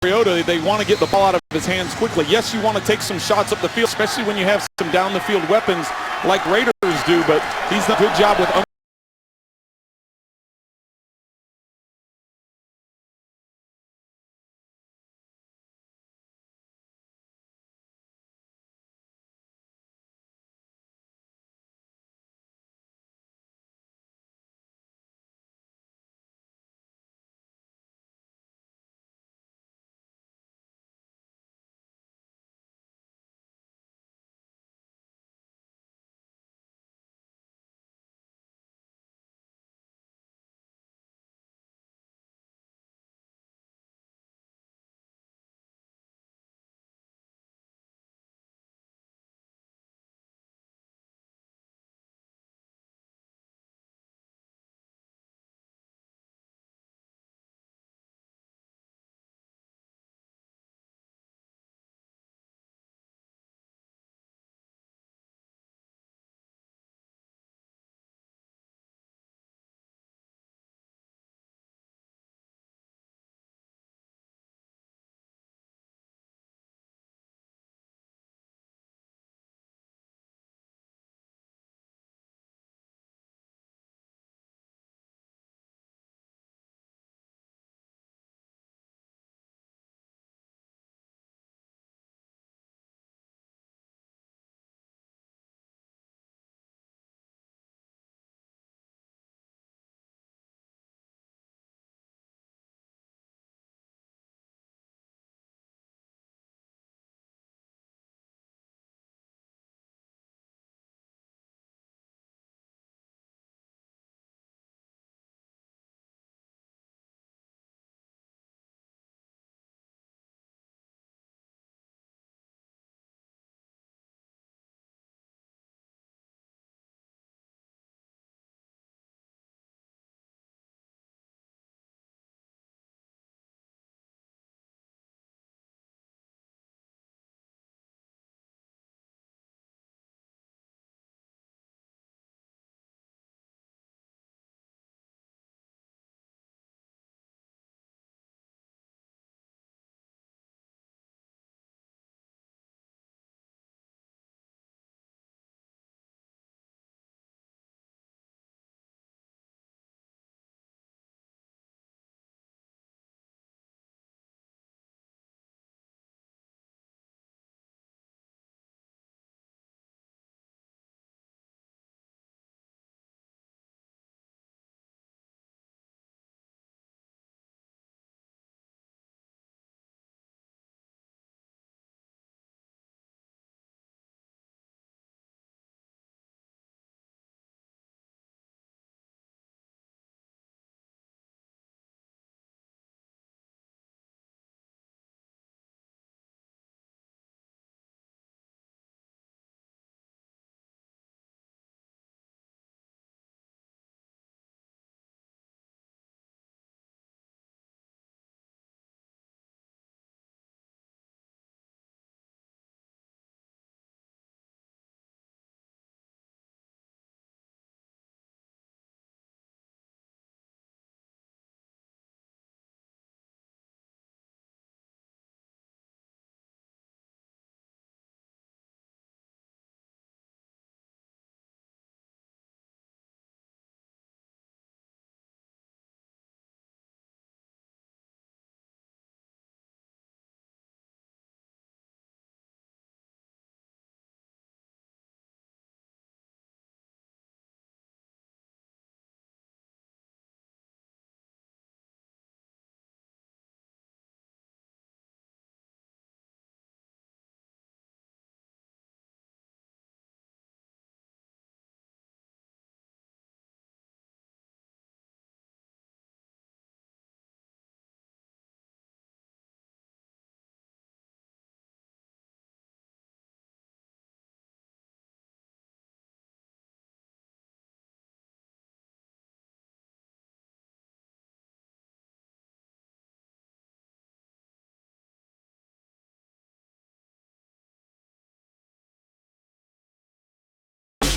Mariota, they want to get the ball out of his hands quickly. Yes, you want to take some shots up the field, especially when you have some down the field weapons like Raiders do, but he's done a good job with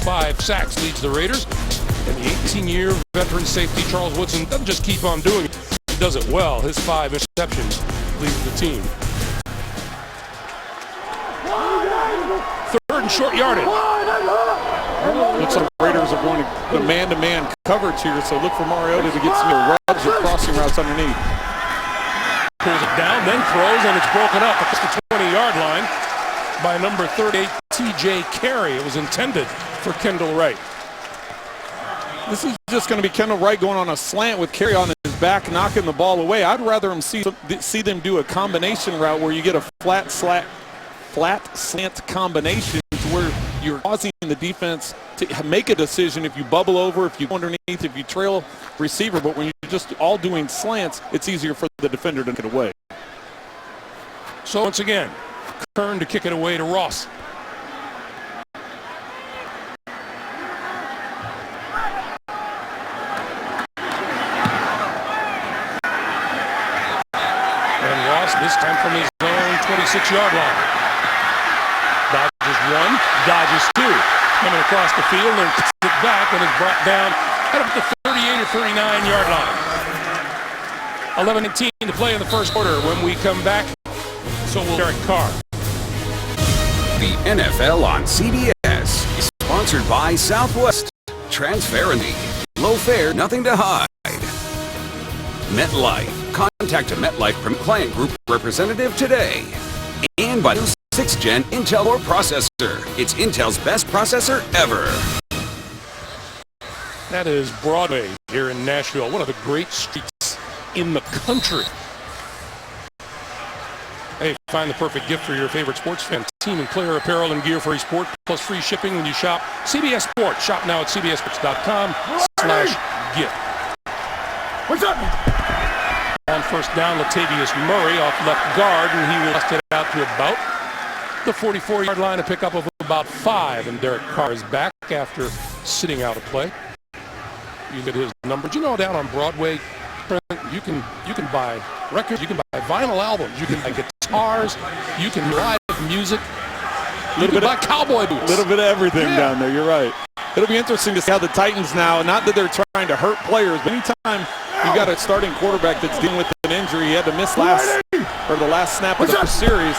five sacks, leads the Raiders. And the 18-year veteran safety Charles Woodson doesn't just keep on doing it, he does it well. His 5 interceptions leads the team. Third and short yardage. Looks like the Raiders are going to the man-to-man coverage here, so look for Mariota to get some rubs or crossing routes underneath. Pulls it down, then throws, and it's broken up across the 20-yard line by number 38, T.J. Carey. It was intended for Kendall Wright. This is just going to be Kendall Wright going on a slant with Carey on his back, knocking the ball away. I'd rather see them do a combination route where you get a flat slant combination to where you're causing the defense to make a decision if you bubble over, if you go underneath, if you trail receiver. But when you're just all doing slants, it's easier for the defender to get away. So once again, Kern to kick it away to Ross. And Ross this time from his own 26-yard line. Dodges one, dodges two. Coming across the field and kicks it back and is brought down at the 38 or 39-yard line. 11-18 to play in the first quarter. When we come back, so will Derek Carr. The NFL on CBS is sponsored by Southwest. Transparency. Low fare, nothing to hide. MetLife. Contact a MetLife client group representative today. And by the 6th-gen Intel Core processor. It's Intel's best processor ever. That is Broadway here in Nashville, one of the great streets in the country. Hey, find the perfect gift for your favorite sports fan. Team and player apparel and gear for a sport, plus free shipping when you shop CBS Sports. Shop now at cbssports.com/gift. What's up? On first down, Latavius Murray off left guard, and he will bust it out to about the 44-yard line, a pickup of about 5, and Derek Carr is back after sitting out a play. You get his number. You know, down on Broadway, you can buy records, you can buy vinyl albums, you can buy guitars, you can live music, you can buy cowboy boots. A little bit of everything down there, you're right. It'll be interesting to see how the Titans now, not that they're trying to hurt players, but anytime you got a starting quarterback that's dealing with an injury, he had to miss the last snap of the series,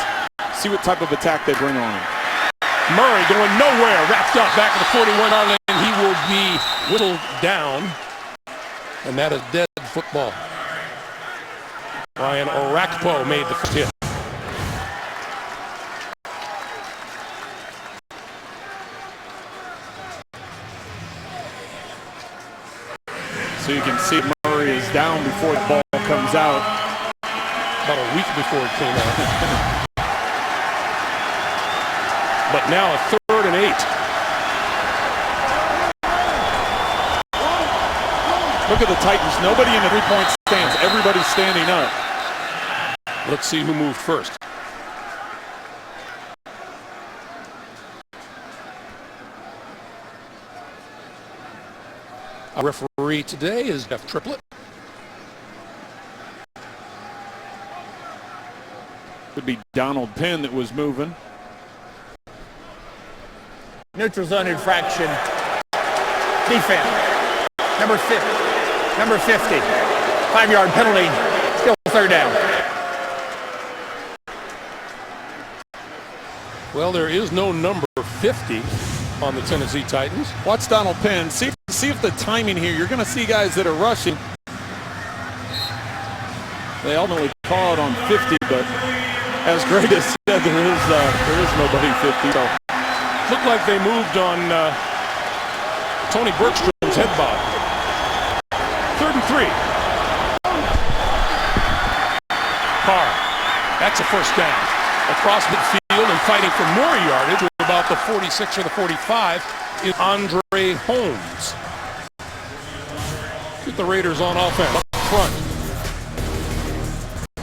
see what type of attack they bring on him. Murray going nowhere, wrapped up back at the 41-yard line. He will be whittled down, and that is dead football. Ryan Orakpo made the first hit. So you can see Murray is down before the ball comes out. About a week before it came out. But now a 3rd and 8. Look at the Titans. Nobody in the three-point stance. Everybody's standing up. Let's see who moved first. Our referee today is Jeff Triplett. Could be Donald Penn that was moving. Neutral zone infraction. Defense. Number 50. 5-yard penalty. Still 3rd down. Well, there is no number 50 on the Tennessee Titans. Watch Donald Penn. See if the timing here, you're going to see guys that are rushing. They ultimately call it on 50, but as Gray has said, there is nobody 50. So. Looked like they moved on Tony Bergstrom's head bob. 3rd and 3. Carr. That's a first down. Across midfield and fighting for more yardage at about the 46 or the 45 is Andre Holmes. Get the Raiders on offense up front.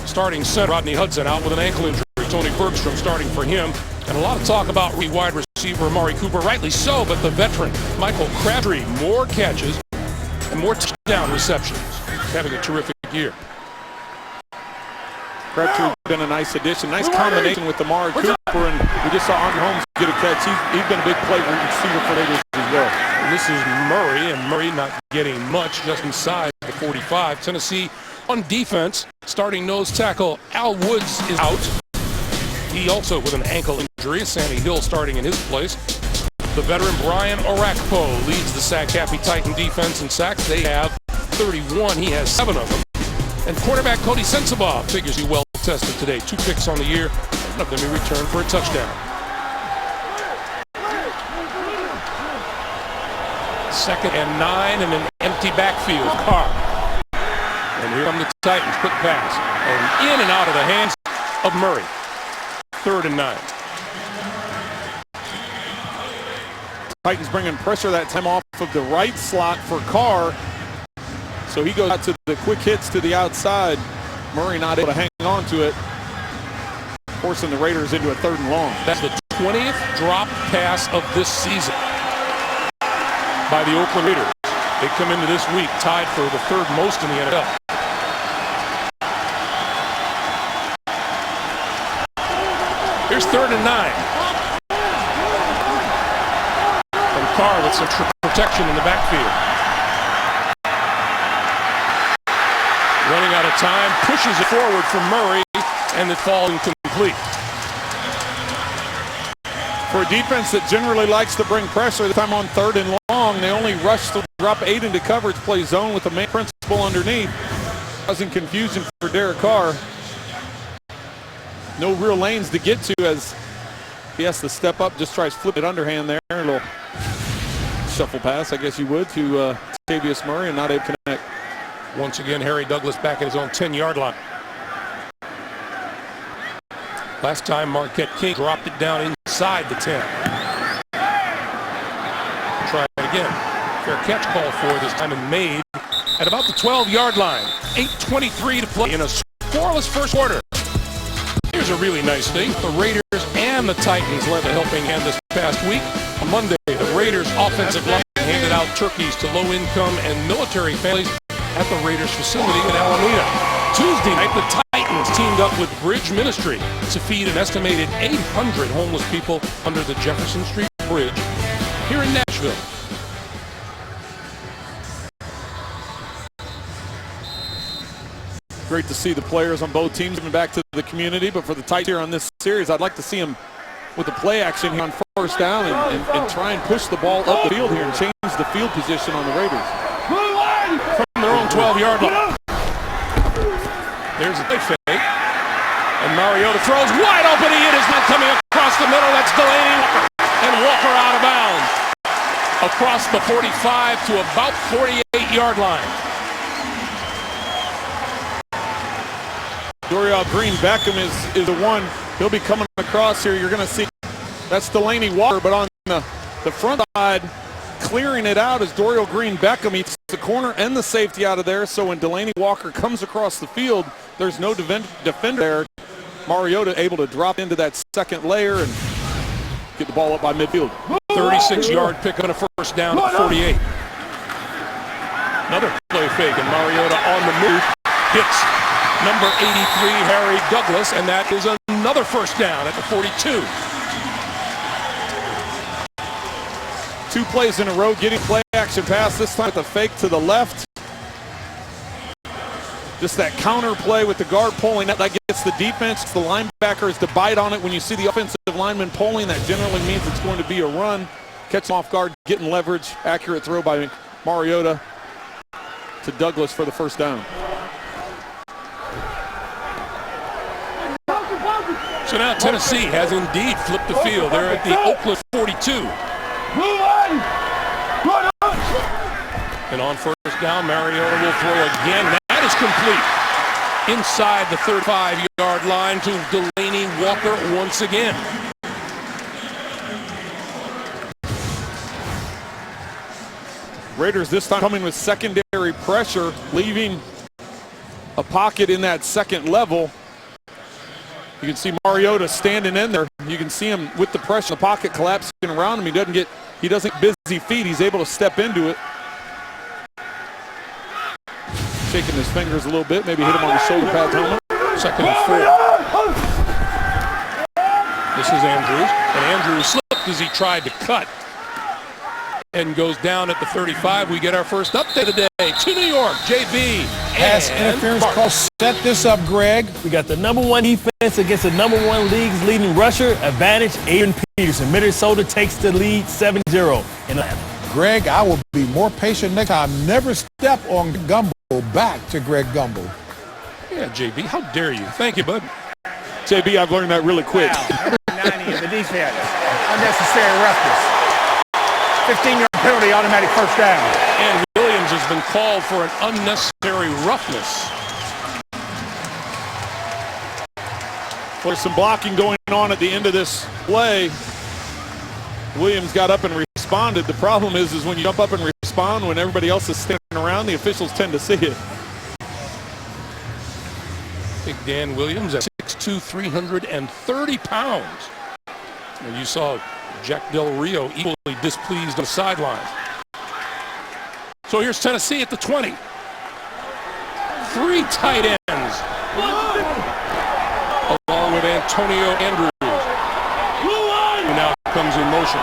Starting center Rodney Hudson out with an ankle injury. Tony Bergstrom starting for him. And a lot of talk about wide receiver Amari Cooper, rightly so, but the veteran Michael Crabtree, more catches and more touchdown receptions. Having a terrific year. Crabtree's been a nice addition, nice combination with Amari Cooper, and we just saw Andre Holmes get a catch. He's been a big play receiver for the Raiders as well. And this is Murray, and Murray not getting much, just inside the 45. Tennessee on defense Starting nose tackle Al Woods is out. He also with an ankle injury. Sammy Hill starting in his place. The veteran Brian Orakpo leads the sack-happy Titan defense in sacks. They have 31. He has 7 of them. And quarterback Cody Sensabaugh figures he well tested today. 2 picks on the year. One of them he returned for a touchdown. 2nd and 9 and an empty backfield. Carr. And here come the Titans. Quick pass. And in and out of the hands of Murray. 3rd and 9. Titans bringing pressure that time off of the right slot for Carr. So he goes out to the quick hits to the outside. Murray not able to hang on to it, forcing the Raiders into a 3rd and long. That's the 20th drop pass of this season by the Oakland Raiders. They come into this week tied for the 3rd most in the NFL. Here's 3rd and 9. And Carr with some protection in the backfield. Running out of time, pushes it forward for Murray, and it falls incomplete. For a defense that generally likes to bring pressure, this time on 3rd and long, they only rush to drop 8 into coverage, play zone with the main principal underneath. Causing confusion for Derek Carr. No real lanes to get to as he has to step up, just tries to flip it underhand there. A little shuffle pass, I guess you would, to Tavius Murray, and not able to connect. Once again, Harry Douglas back at his own 10-yard line. Last time, Marquette King dropped it down inside the 10. Try it again. Fair catch call for this time and made at about the 12-yard line. 8:23 to play in a scoreless first quarter. Here's a really nice thing. The Raiders and the Titans lent a helping hand this past week. On Monday, the Raiders offensive line handed out turkeys to low-income and military families at the Raiders facility in Alameda. Tuesday night, the Titans teamed up with Bridge Ministry to feed an estimated 800 homeless people under the Jefferson Street Bridge here in Nashville. Great to see the players on both teams giving back to the community, but for the Titans here on this series, I'd like to see them with the play action here on 1st down and try and push the ball up the field here and change the field position on the Raiders. From their own 12-yard line. There's a fake. And Mariota throws wide open. It is not coming across the middle. That's Delaney Walker. And Walker out of bounds. Across the 45 to about 48-yard line. Dorial Green-Beckham is the one. He'll be coming across here. You're going to see that's Delaney Walker, but on the front side, clearing it out is Dorial Green-Beckham. He takes the corner and the safety out of there, so when Delaney Walker comes across the field, there's no defender there. Mariota able to drop into that 2nd layer and get the ball up by midfield. 36-yard pick on a 1st down at 48. Another play fake, and Mariota on the move hits number 83, Harry Douglas, and that is another 1st down at the 42. 2 plays in a row, getting play action pass, this time with the fake to the left. Just that counter play with the guard pulling, that gets the defense, the linebackers to bite on it. When you see the offensive lineman pulling, that generally means it's going to be a run. Catch them off guard, getting leverage, accurate throw by Mariota to Douglas for the 1st down. So now Tennessee has indeed flipped the field. They're at the Oakland 42. And on 1st down, Mariota will throw again. That is complete. Inside the 35-yard line to Delaney Walker once again. Raiders this time coming with secondary pressure, leaving a pocket in that 2nd level. You can see Mariota standing in there. You can see him with the pressure, the pocket collapsing around him. He doesn't get busy feet. He's able to step into it. Shaking his fingers a little bit, maybe hit him on the shoulder pad helmet. 2nd and 4. This is Andrews, and Andrews slipped as he tried to cut. and goes down at the 35. We get our first update of the day to New York. JB Pass and interference Mark. call. Set this up, Greg. We got the #1 defense against the #1 league's leading rusher. Advantage, Adrian Peterson. Minnesota takes the lead 7-0 in Atlanta. Greg, I will be more patient next time. Never step on Gumbel. Back to Greg Gumbel. Yeah, JB, how dare you? Thank you, bud. JB, I've learned that really quick. Number 90 of the defense. Unnecessary roughness. 15-yard penalty, automatic first down. And Williams has been called for an unnecessary roughness. There's some blocking going on at the end of this play. Williams got up and responded. The problem is when you jump up and respond when everybody else is standing around, the officials tend to see it. Big Dan Williams at 6'2", 330 pounds. And you saw Jack Del Rio equally displeased on the sideline. So here's Tennessee at the 20. 3 tight ends. Along with Antonio Andrews, who now comes in motion.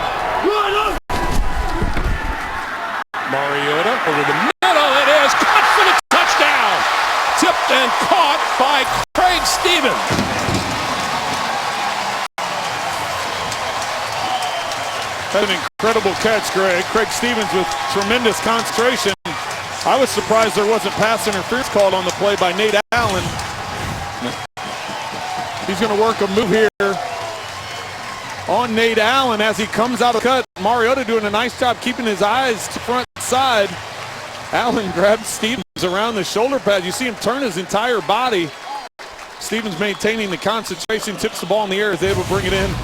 Mariota over the middle. It is caught for the touchdown. Tipped and caught by Craig Stevens. That's an incredible catch, Greg. Craig Stevens with tremendous concentration. I was surprised there wasn't pass interference called on the play by Nate Allen. He's going to work a move here on Nate Allen as he comes out of the cut. Mariota doing a nice job keeping his eyes to front side. Allen grabs Stevens around the shoulder pad. You see him turn his entire body. Stevens maintaining the concentration, tips the ball in the air, is able to bring it in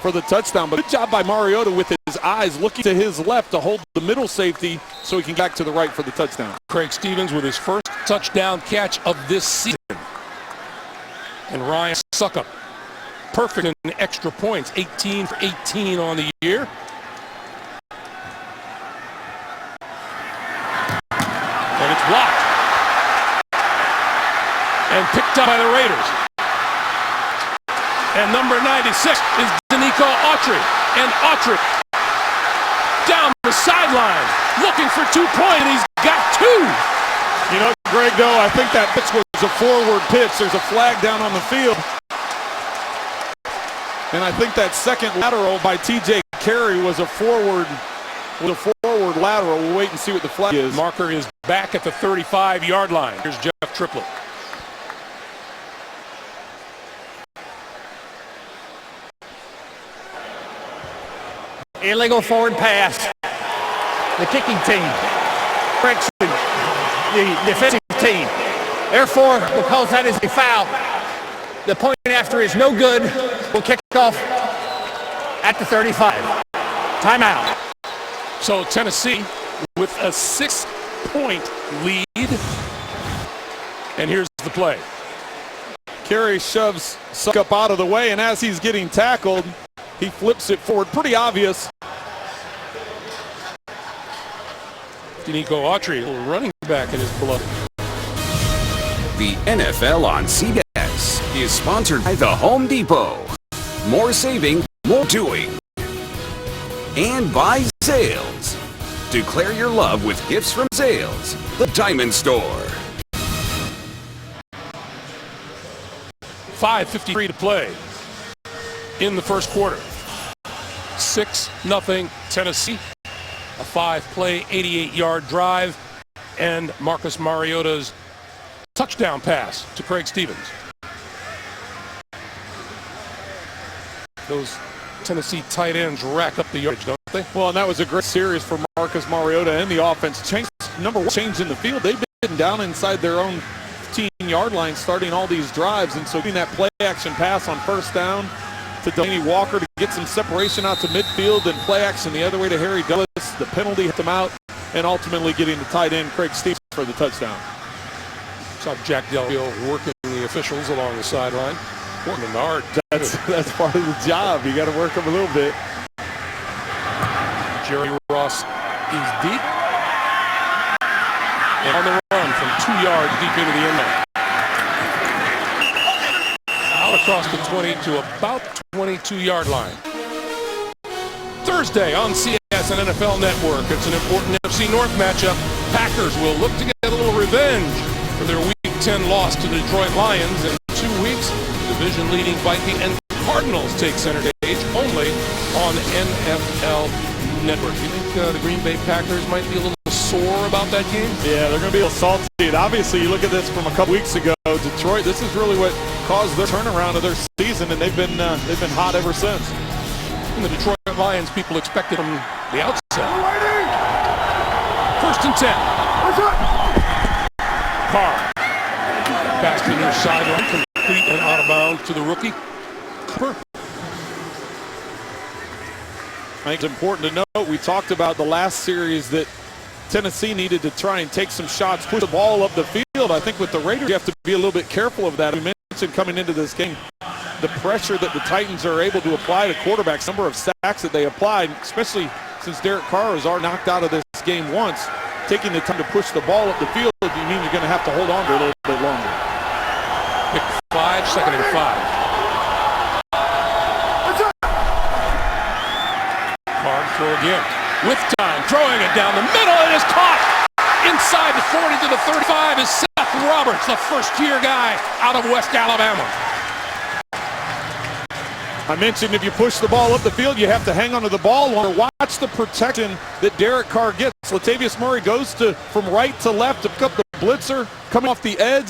for the touchdown. But good job by Mariota with his eyes looking to his left to hold the middle safety so he can get back to the right for the touchdown. Craig Stevens with his first touchdown catch of this season. And Ryan Suckup, perfect in extra points, 18 for 18 on the year. And it's blocked. And picked up by the Raiders. And number 96 is Denico Autry. And Autry down the sideline, looking for 2 points, and he's got 2. You know, Greg, though, I think that pitch was a forward pitch. There's a flag down on the field. And I think that second lateral by TJ Carey was a forward lateral. We'll wait and see what the flag is. Marker is back at the 35-yard line. Here's Jeff Triplett. Illegal forward pass. The kicking team. Correction. The defensive team. Therefore, because that is a foul, the point after is no good. We'll kick off at the 35. Timeout. So Tennessee with a 6-point lead. And here's the play. Carey shoves Suckup out of the way, and as he's getting tackled, he flips it forward. Pretty obvious. Denico Autry, a little running back in his blood. The NFL on CBS is sponsored by The Home Depot. More saving, more doing. And by Zales. Declare your love with gifts from Zales, the Diamond Store. 5:53 to play in the first quarter. 6-0 Tennessee. A 5-play, 88-yard drive, and Marcus Mariota's touchdown pass to Craig Stevens. Those Tennessee tight ends rack up the yardage, don't they? Well, and that was a great series for Marcus Mariota and the offense. Number 1 change in the field. They've been down inside their own 15-yard line starting all these drives, and so getting that play-action pass on first down to Delaney Walker to get some separation out to midfield, and play action the other way to Harry Dulles. The penalty hit them out, and ultimately getting the tight end Craig Stevens for the touchdown. Saw Jack Del Rio working the officials along the sideline. Working them hard. That's part of the job. You got to work them a little bit. Jerry Ross is deep. And on the run from 2 yards deep into the end zone. Out across the 20 to about 22-yard line. Thursday on CBS CBS and NFL Network. It's an important NFC North matchup. Packers will look to get a little revenge for their Week 10 loss to the Detroit Lions. In 2 weeks, division-leading Viking and Cardinals take center stage only on NFL Network. Do you think the Green Bay Packers might be a little sore about that game? Yeah, they're going to be a little salty. And obviously, you look at this from a couple weeks ago. Detroit, this is really what caused their turnaround of their season, and they've been hot ever since. And the Detroit Lions, people expected from the outset. First and 10. Carr. Pass to the near sideline, complete and out of bounds to the rookie. Cooper. I think it's important to note, we talked about the last series that Tennessee needed to try and take some shots, push the ball up the field. I think with the Raiders, you have to be a little bit careful of that. We mentioned coming into this game, the pressure that the Titans are able to apply to quarterbacks, number of sacks that they applied, especially since Derek Carr is already knocked out of this game once. Taking the time to push the ball up the field, you mean you're going to have to hold on to it a little bit longer. Pick 5, second and 5. Carr throw again. With time, throwing it down the middle, it is caught! Inside the 40 to the 35 is Seth Roberts, the first-year guy out of West Alabama. I mentioned if you push the ball up the field, you have to hang onto the ball longer. Watch the protection that Derek Carr gets. Latavius Murray goes from right to left to pick up the blitzer, coming off the edge.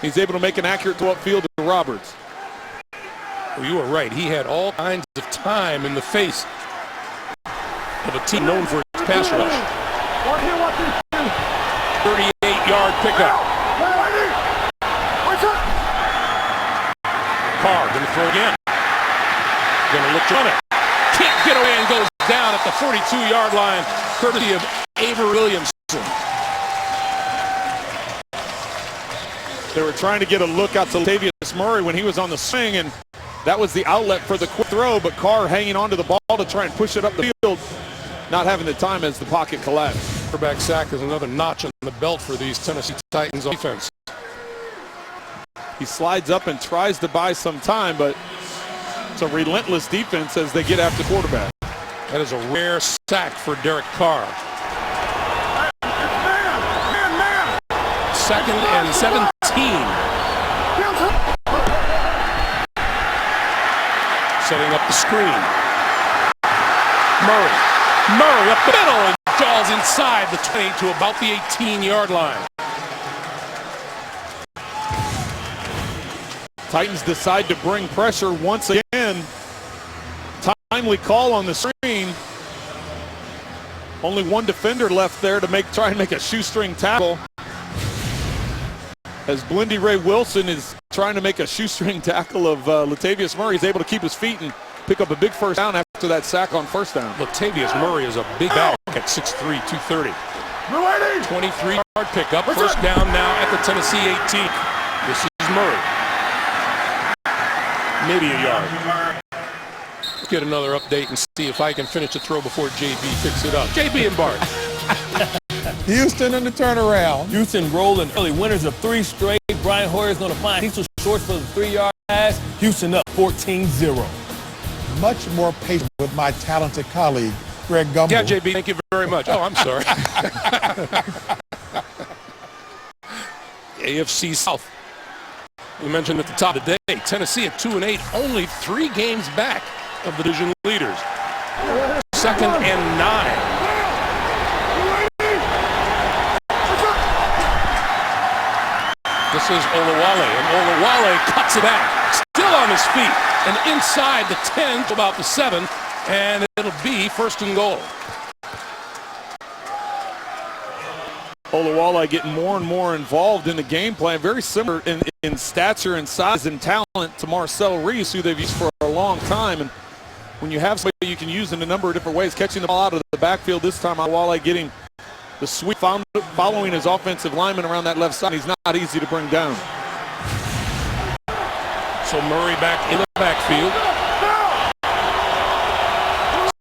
He's able to make an accurate throw upfield to Roberts. Well, you were right. He had all kinds of time in the face of a team known for its pass rush. 38-yard pickup. Carr going to throw again. Going to look on it. Can't get away and goes down at the 42-yard line, courtesy of Avery Williamson. They were trying to get a look out to Latavius Murray when he was on the swing, and that was the outlet for the quick throw, but Carr hanging onto the ball to try and push it up the field, not having the time as the pocket collapsed. Quarterback sack is another notch on the belt for these Tennessee Titans defense. He slides up and tries to buy some time, but it's a relentless defense as they get after quarterback. That is a rare sack for Derek Carr. Second and 17. Setting up the screen. Murray up the middle and jaws inside the 20 to about the 18-yard line. Titans decide to bring pressure once again. Timely call on the screen. Only one defender left there to try and make a shoestring tackle. As Blindy Ray Wilson is trying to make a shoestring tackle of Latavius Murray, he's able to keep his feet and pick up a big first down after that sack on first down. Latavius Murray is a big back at 6'3", 230. 23-yard pickup, first down now at the Tennessee 18. This is Murray. Maybe a yard. Let's get another update and see if I can finish the throw before JB picks it up. JB and Bart. Houston in the turnaround. Houston rolling early, winners of 3 straight. Brian Hoyer's going to find Cecil Shorts for the 3-yard pass. Houston up 14-0. Much more patient with my talented colleague, Greg Gumbel. Yeah, JB, thank you very much. Oh, I'm sorry. AFC South. We mentioned at the top of the day, Tennessee at 2-8, only 3 games back of the division leaders. Second and 9. This is Olawale, and Olawale cuts it out. Still on his feet, and inside the 10 to about the 7, and it'll be first and goal. Olawale getting more and more involved in the game plan, very similar in stature and size and talent to Marcel Reese, who they've used for a long time. And when you have somebody you can use in a number of different ways, catching the ball out of the backfield, this time Olawale getting the sweep, following his offensive lineman around that left side. He's not easy to bring down. So Murray back in the backfield.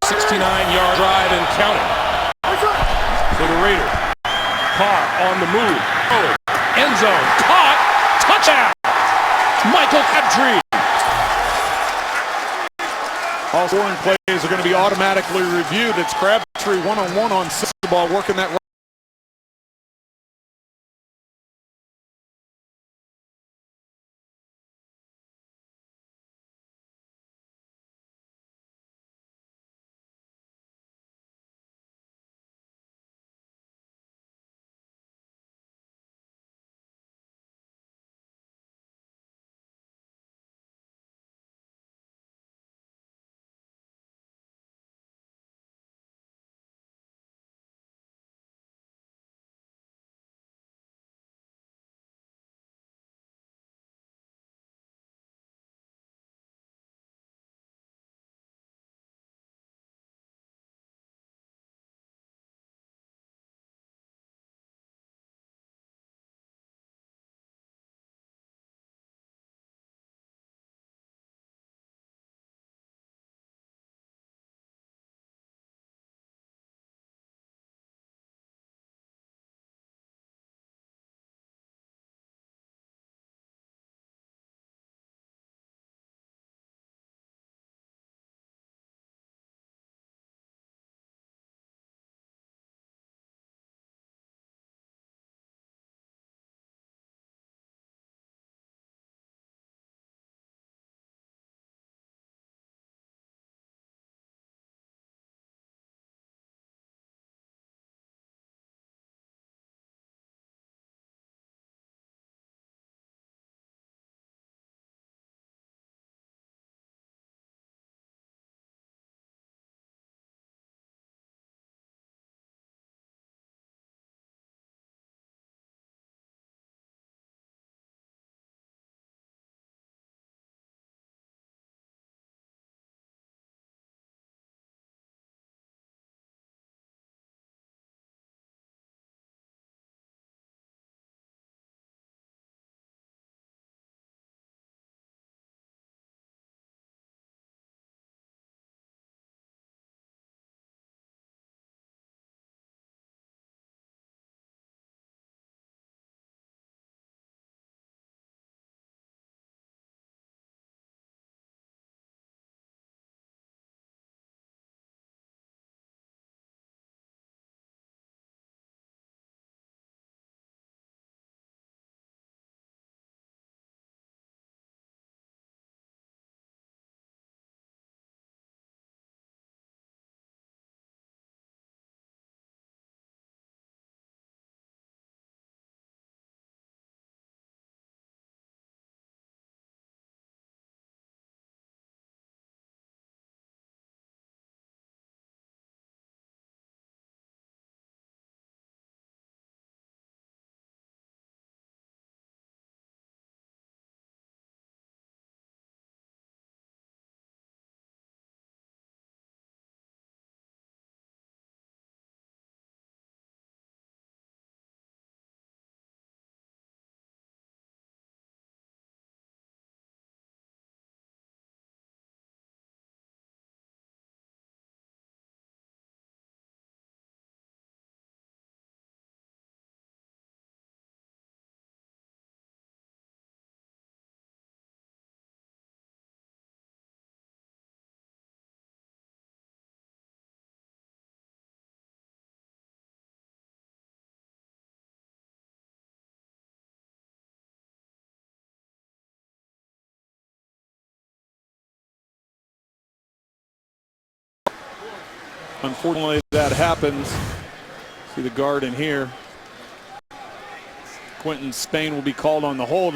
69-yard drive and counting for the Raiders. Carr on the move. Oh, end zone. Caught. Touchdown. Michael Crabtree. All scoring plays are going to be automatically reviewed. It's Crabtree one-on-one on Ball working that. Unfortunately, that happens. See the guard in here. Quentin Spain will be called on the hold.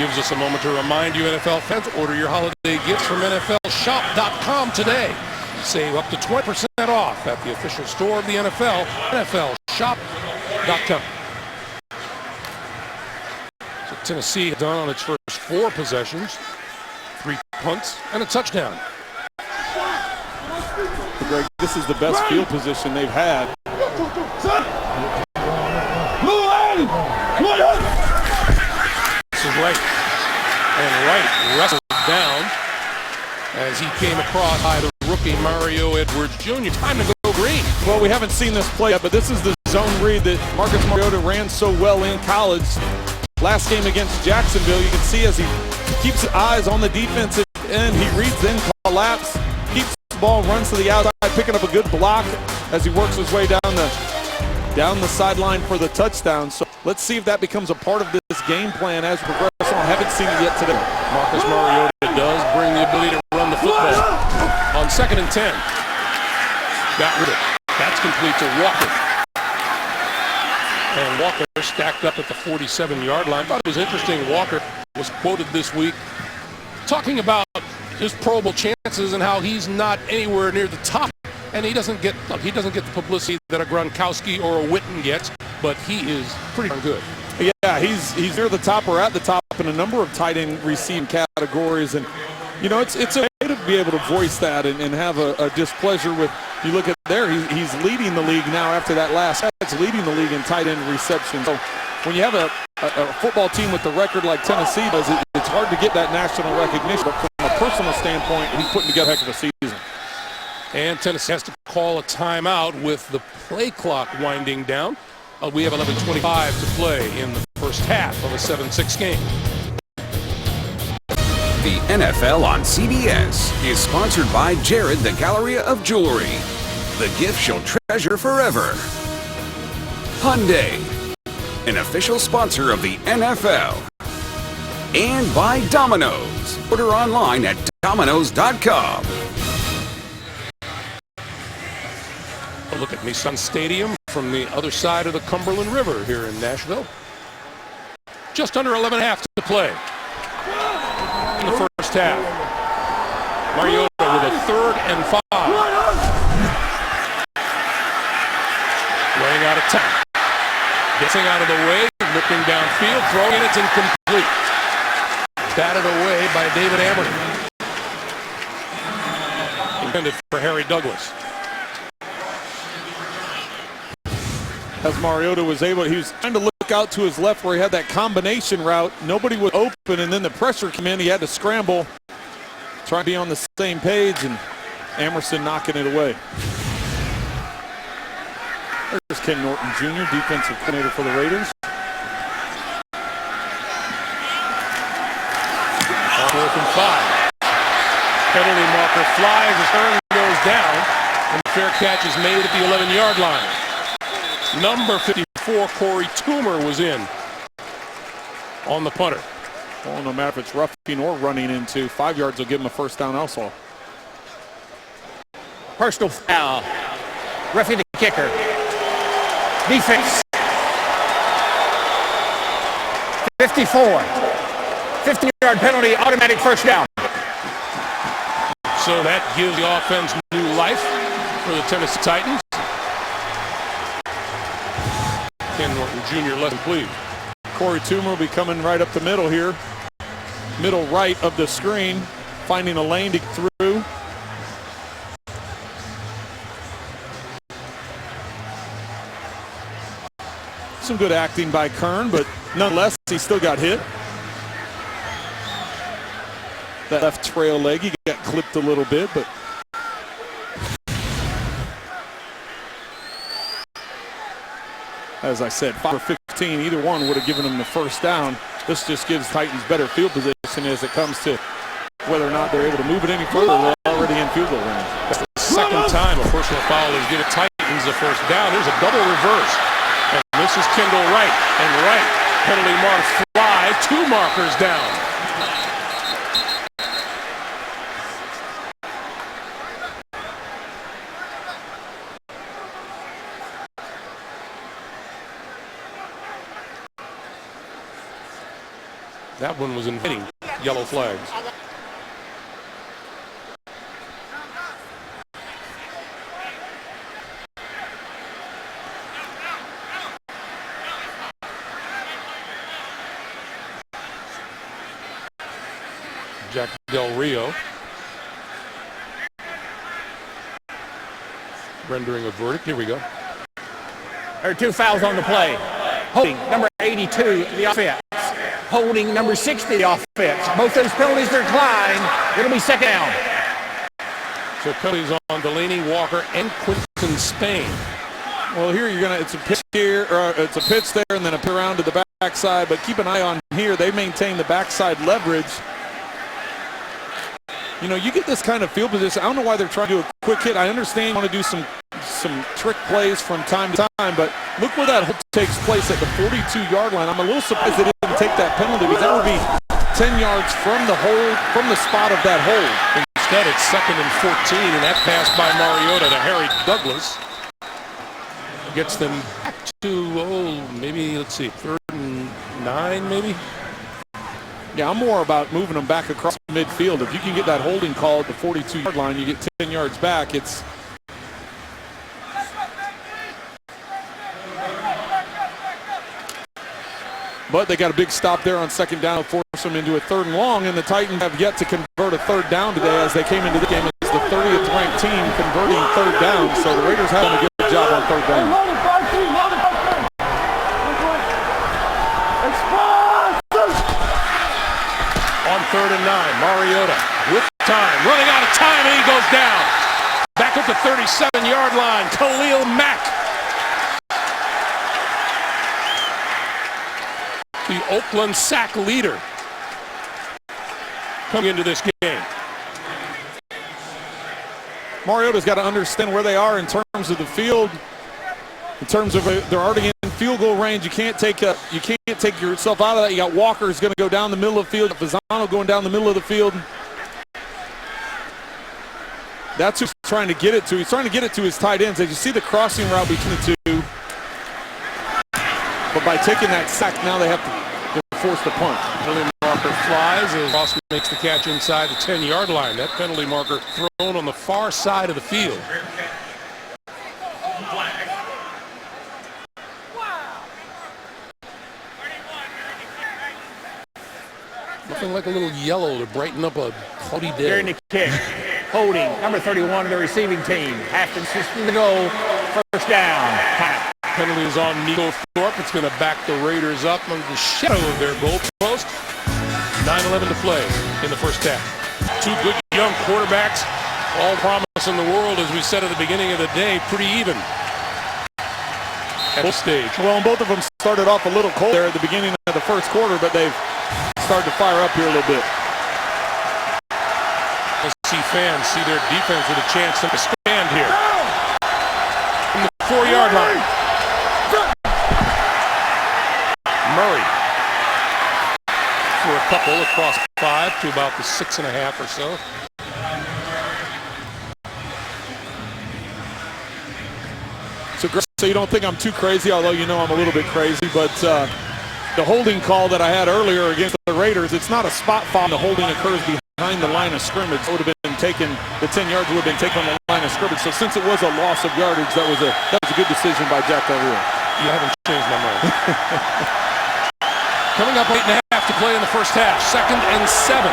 gives us a moment to remind you, NFL fans, order your holiday gifts from NFLshop.com today. Save up to 20% off at the official store of the NFL, NFLshop.com. So Tennessee done on its first 4 possessions, 3 punts, and a touchdown. Greg, this is the best field position they've had. This is Wright. And Wright wrestled down as he came across by the rookie Mario Edwards Jr. Time to go green. Well, we haven't seen this play yet, but this is the zone read that Marcus Mariota ran so well in college. Last game against Jacksonville, you can see as he keeps his eyes on the defensive end, he reads in, collapse, keeps the ball, runs to the outside, picking up a good block as he works his way down the sideline for the touchdown. So let's see if that becomes a part of this game plan as we progress on. I haven't seen it yet today. Marcus Mariota does bring the ability to run the football. On 2nd and 10. Got rid of it. That's complete to Walker. And Walker stacked up at the 47-yard line. I thought it was interesting. Walker was quoted this week talking about his Pro Bowl chances and how he's not anywhere near the top. And he doesn't get the publicity that a Gronkowski or a Witten gets, but he is pretty darn good. Yeah, he's near the top or at the top in a number of tight end receiving categories. And, you know, it's okay to be able to voice that and have a displeasure with, you look at there, he's leading the league now after that last catch, leading the league in tight end reception. So when you have a football team with the record like Tennessee does, it's hard to get that national recognition. But from a personal standpoint, he's putting together a heck of a season. And Tennessee has to call a timeout with the play clock winding down. We have 11:25 to play in the first half of a 7-6 game. The NFL on CBS is sponsored by Jared the Galleria of Jewelry. The gift you'll treasure forever. Hyundai, an official sponsor of the NFL. And by Domino's. Order online at Domino's.com. Look at Nissan Stadium from the other side of the Cumberland River here in Nashville. Just under 11.5 to play in the first half. Mariota with a 3rd and 5. Running out of time. Getting out of the way, looking downfield, throwing it, it's incomplete. Batted away by David Amerson. Intended for Harry Douglas. As Mariota was able, he was trying to look out to his left where he had that combination route. Nobody was open, and then the pressure came in. He had to scramble, try to be on the same page, and Amerson knocking it away. There's Ken Norton Jr., defensive coordinator for the Raiders. 4th and 5. Penalty marker flies as Hearn goes down, and the fair catch is made at the 11-yard line. Number 54, Corey Toomer, was in on the punter. Well, no matter if it's roughing or running into, 5 yards will give him a first down also. Personal foul. Roughing the kicker. Defense. 54. 15-yard penalty, automatic first down. So that gives the offense new life for the Tennessee Titans. Ken Norton Jr. left complete. Corey Toomer will be coming right up the middle here. Middle right of the screen, finding a lane to get through. Some good acting by Kern, but nonetheless, he still got hit. That left trail leg, he got clipped a little bit, but as I said, 5 or 15, either one would have given him the first down. This just gives Titans better field position as it comes to whether or not they're able to move it any further. They're already in field goal range. That's the second time a personal foul has given Titans a first down. There's a double reverse. And this is Kendall Wright. And Wright, penalty mark fly, 2 markers down. That one was inviting yellow flags. Jack Del Rio rendering a verdict. Here we go. There are 2 fouls on the play. Holding number 82, the offense. Holding number 60, the offense. Both those penalties are declined. It'll be second down. So penalties on Delaney, Walker, and Quinton Spain. Well, here it's a pitch here, or it's a pitch there, and then a pitch around to the backside. But keep an eye on here. They maintain the backside leverage. You know, you get this kind of field position. I don't know why they're trying to do a quick hit. I understand you want to do some trick plays from time to time, but look where that hold takes place at the 42-yard line. I'm a little surprised they didn't take that penalty, because that would be 10 yards from the hold, from the spot of that hold. Instead, it's 2nd and 14, and that pass by Mariota to Harry Douglas gets them back to, maybe, let's see, 3rd and 9, maybe? Yeah, I'm more about moving them back across midfield. If you can get that holding call at the 42-yard line, you get 10 yards back. But they got a big stop there on 2nd down, force them into a 3rd and long, and the Titans have yet to convert a 3rd down today as they came into the game as the 30th ranked team converting 3rd down. So the Raiders have done a good job on 3rd down. On 3rd and 9, Mariota with time, running out of time, and he goes down. Back at the 37-yard line, Khalil Mack. The Oakland sack leader coming into this game. Mariota's got to understand where they are in terms of the field. In terms of they're already in field goal range, you can't take yourself out of that. You got Walker's going to go down the middle of the field. Fasano going down the middle of the field. That's who he's trying to get it to. He's trying to get it to his tight ends. As you see the crossing route between the two. But by taking that sack, now they have to force the punt. Penalty marker flies as Ross makes the catch inside the 10-yard line. That penalty marker thrown on the far side of the field. Nothing like a little yellow to brighten up a cloudy day. During the kick, holding number 31 of the receiving team. Haskins assisting the goal. 1st down. Penalties on Nico Thorpe. It's going to back the Raiders up under the shadow of their goalpost. 9:11 to play in the first half. 2 good young quarterbacks, all promise in the world, as we said at the beginning of the day, pretty even at the stage. Well, and both of them started off a little cold there at the beginning of the first quarter, but they've started to fire up here a little bit. SC fans see their defense with a chance to stand here. From the 4-yard line. Murray for a couple across 5 to about the 6.5 or so. So you don't think I'm too crazy, although you know I'm a little bit crazy, but the holding call that I had earlier against the Raiders, it's not a spot foul. The holding occurs behind the line of scrimmage. It would have been taken, the 10 yards would have been taken on the line of scrimmage. So since it was a loss of yardage, that was a good decision by Jack Del Rio. You haven't changed my mind. Coming up 8.5 to play in the first half. 2nd and 7.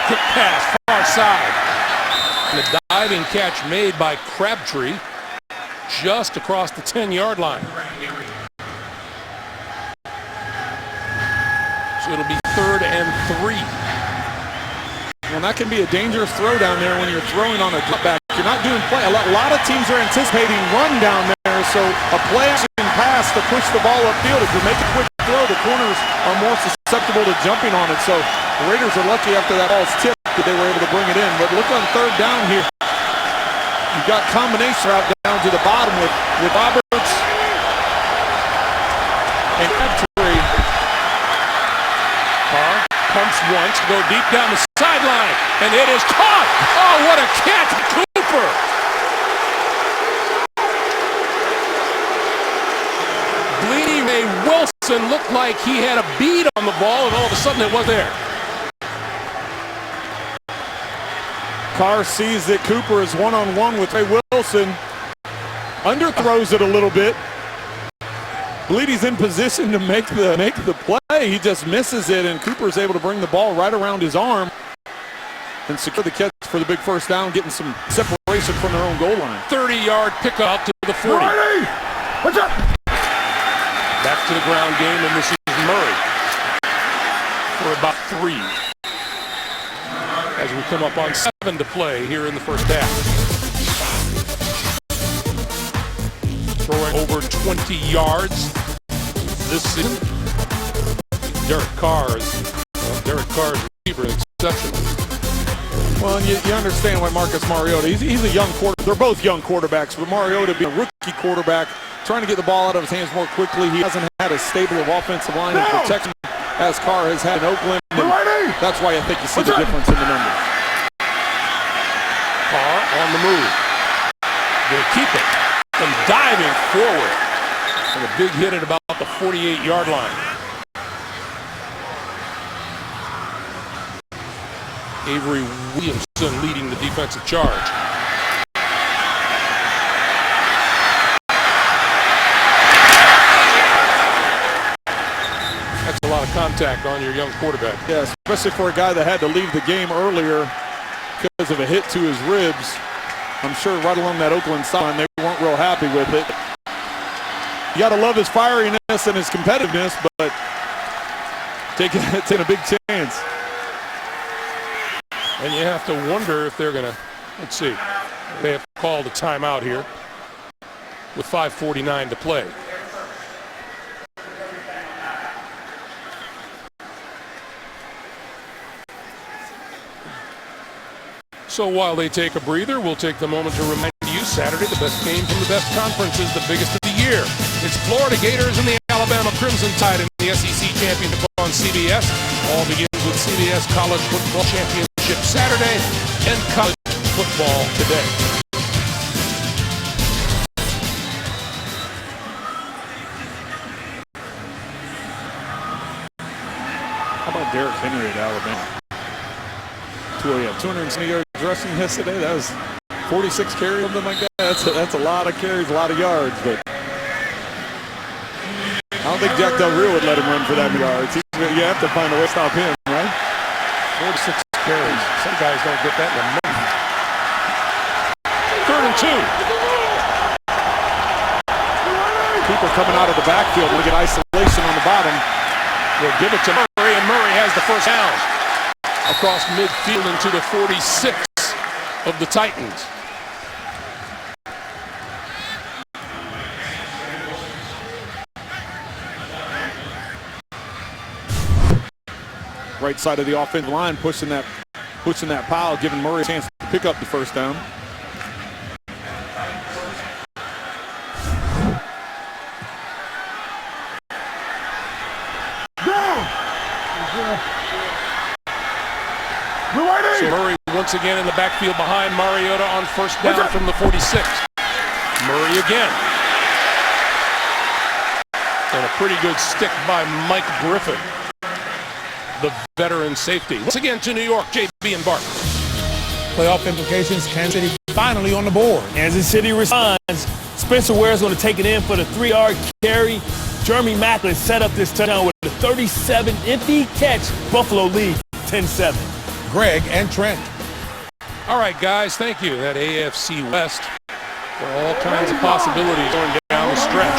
Quick pass, far side. And the diving catch made by Crabtree just across the 10-yard line. So it'll be 3rd and 3. And that can be a dangerous throw down there when you're throwing on a drop back. You're not doing play. A lot of teams are anticipating run down there, so a play action pass to push the ball upfield. If you make a quick throw, the corners are more susceptible to jumping on it. So the Raiders are lucky after that ball's tipped that they were able to bring it in. But look on 3rd down here. You've got combination route down to the bottom with Roberts and Crabtree. Carr pumps once, go deep down the sideline, and it is caught. Oh, what a catch, Cooper. Bleedy Ray Wilson Wilson looked like he had a bead on the ball, and all of a sudden it was there. Carr sees that Cooper is one-on-one with Ray Wilson. Underthrows it a little bit. Believe he's in position to make the play. He just misses it, and Cooper's able to bring the ball right around his arm and secure the catch for the big first down, getting some separation from their own goal line. 30-yard pickup to the 40. What's up? Back to the ground game, and this is Murray for about 3. As we come up on 7 to play here in the first half. Throwing over 20 yards this season. Derek Carr's receiver is exceptional. Well, you understand why Marcus Mariota, he's a young quarterback. They're both young quarterbacks, but Mariota being a rookie quarterback, trying to get the ball out of his hands more quickly. He hasn't had a stable of offensive line and protection as Carr has had in Oakland. And that's why I think you see the difference in the numbers. Carr on the move. They'll keep it. And diving forward. And a big hit at about the 48-yard line. Avery Williamson leading the defensive charge. That's a lot of contact on your young quarterback. Yeah, especially for a guy that had to leave the game earlier because of a hit to his ribs. I'm sure right along that Oakland sideline, they weren't real happy with it. You got to love his fieriness and his competitiveness, but taking a big chance. And you have to wonder if they're going to, let's see, they have called a timeout here with 5:49 to play. So while they take a breather, we'll take the moment to remind you Saturday, the best game from the best conferences, the biggest of the year. It's Florida Gators and the Alabama Crimson Tide in the SEC Championship on CBS. All begins with CBS College Football Championship Saturday and college football today. How about Derrick Henry at Alabama? 270 yards rushing yesterday. That was 46 carries, something like that. That's a lot of carries, a lot of yards. But I don't think Jack Del Rio would let him run for that many yards. You have to find a way to stop him, right? 46 carries. Some guys don't get that in a month. 3rd and 2. Cooper coming out of the backfield. Look at isolation on the bottom. They'll give it to Murray, and Murray has the first down. Across midfield into the 46 of the Titans. Right side of the offensive line, pushing that pile, giving Murray a chance to pick up the first down. So Murray once again in the backfield behind Mariota on first down from the 46. Murray again. And a pretty good stick by Mike Griffin, the veteran safety. Once again to New York, JB and Bart. Playoff implications, Kansas City finally on the board. Kansas City responds. Spencer Ware's going to take it in for the 3-yard carry. Jeremy Maclin set up this touchdown with a 37. If he catch, Buffalo lead 10-7. Greg and Trent. All right, guys, thank you. That AFC West for all kinds of possibilities going down the stretch.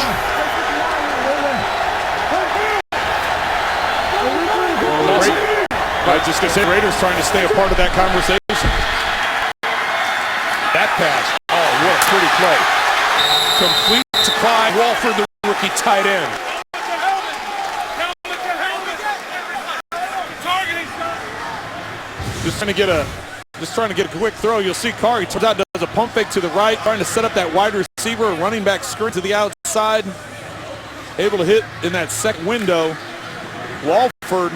I was just going to say, Raiders trying to stay a part of that conversation. That pass, oh, what a pretty play. Complete to Clyde Walford, the rookie tight end. Just trying to get a quick throw. You'll see Carr, he turns out does a pump fake to the right, trying to set up that wide receiver, running back screen to the outside. Able to hit in that second window. Walford.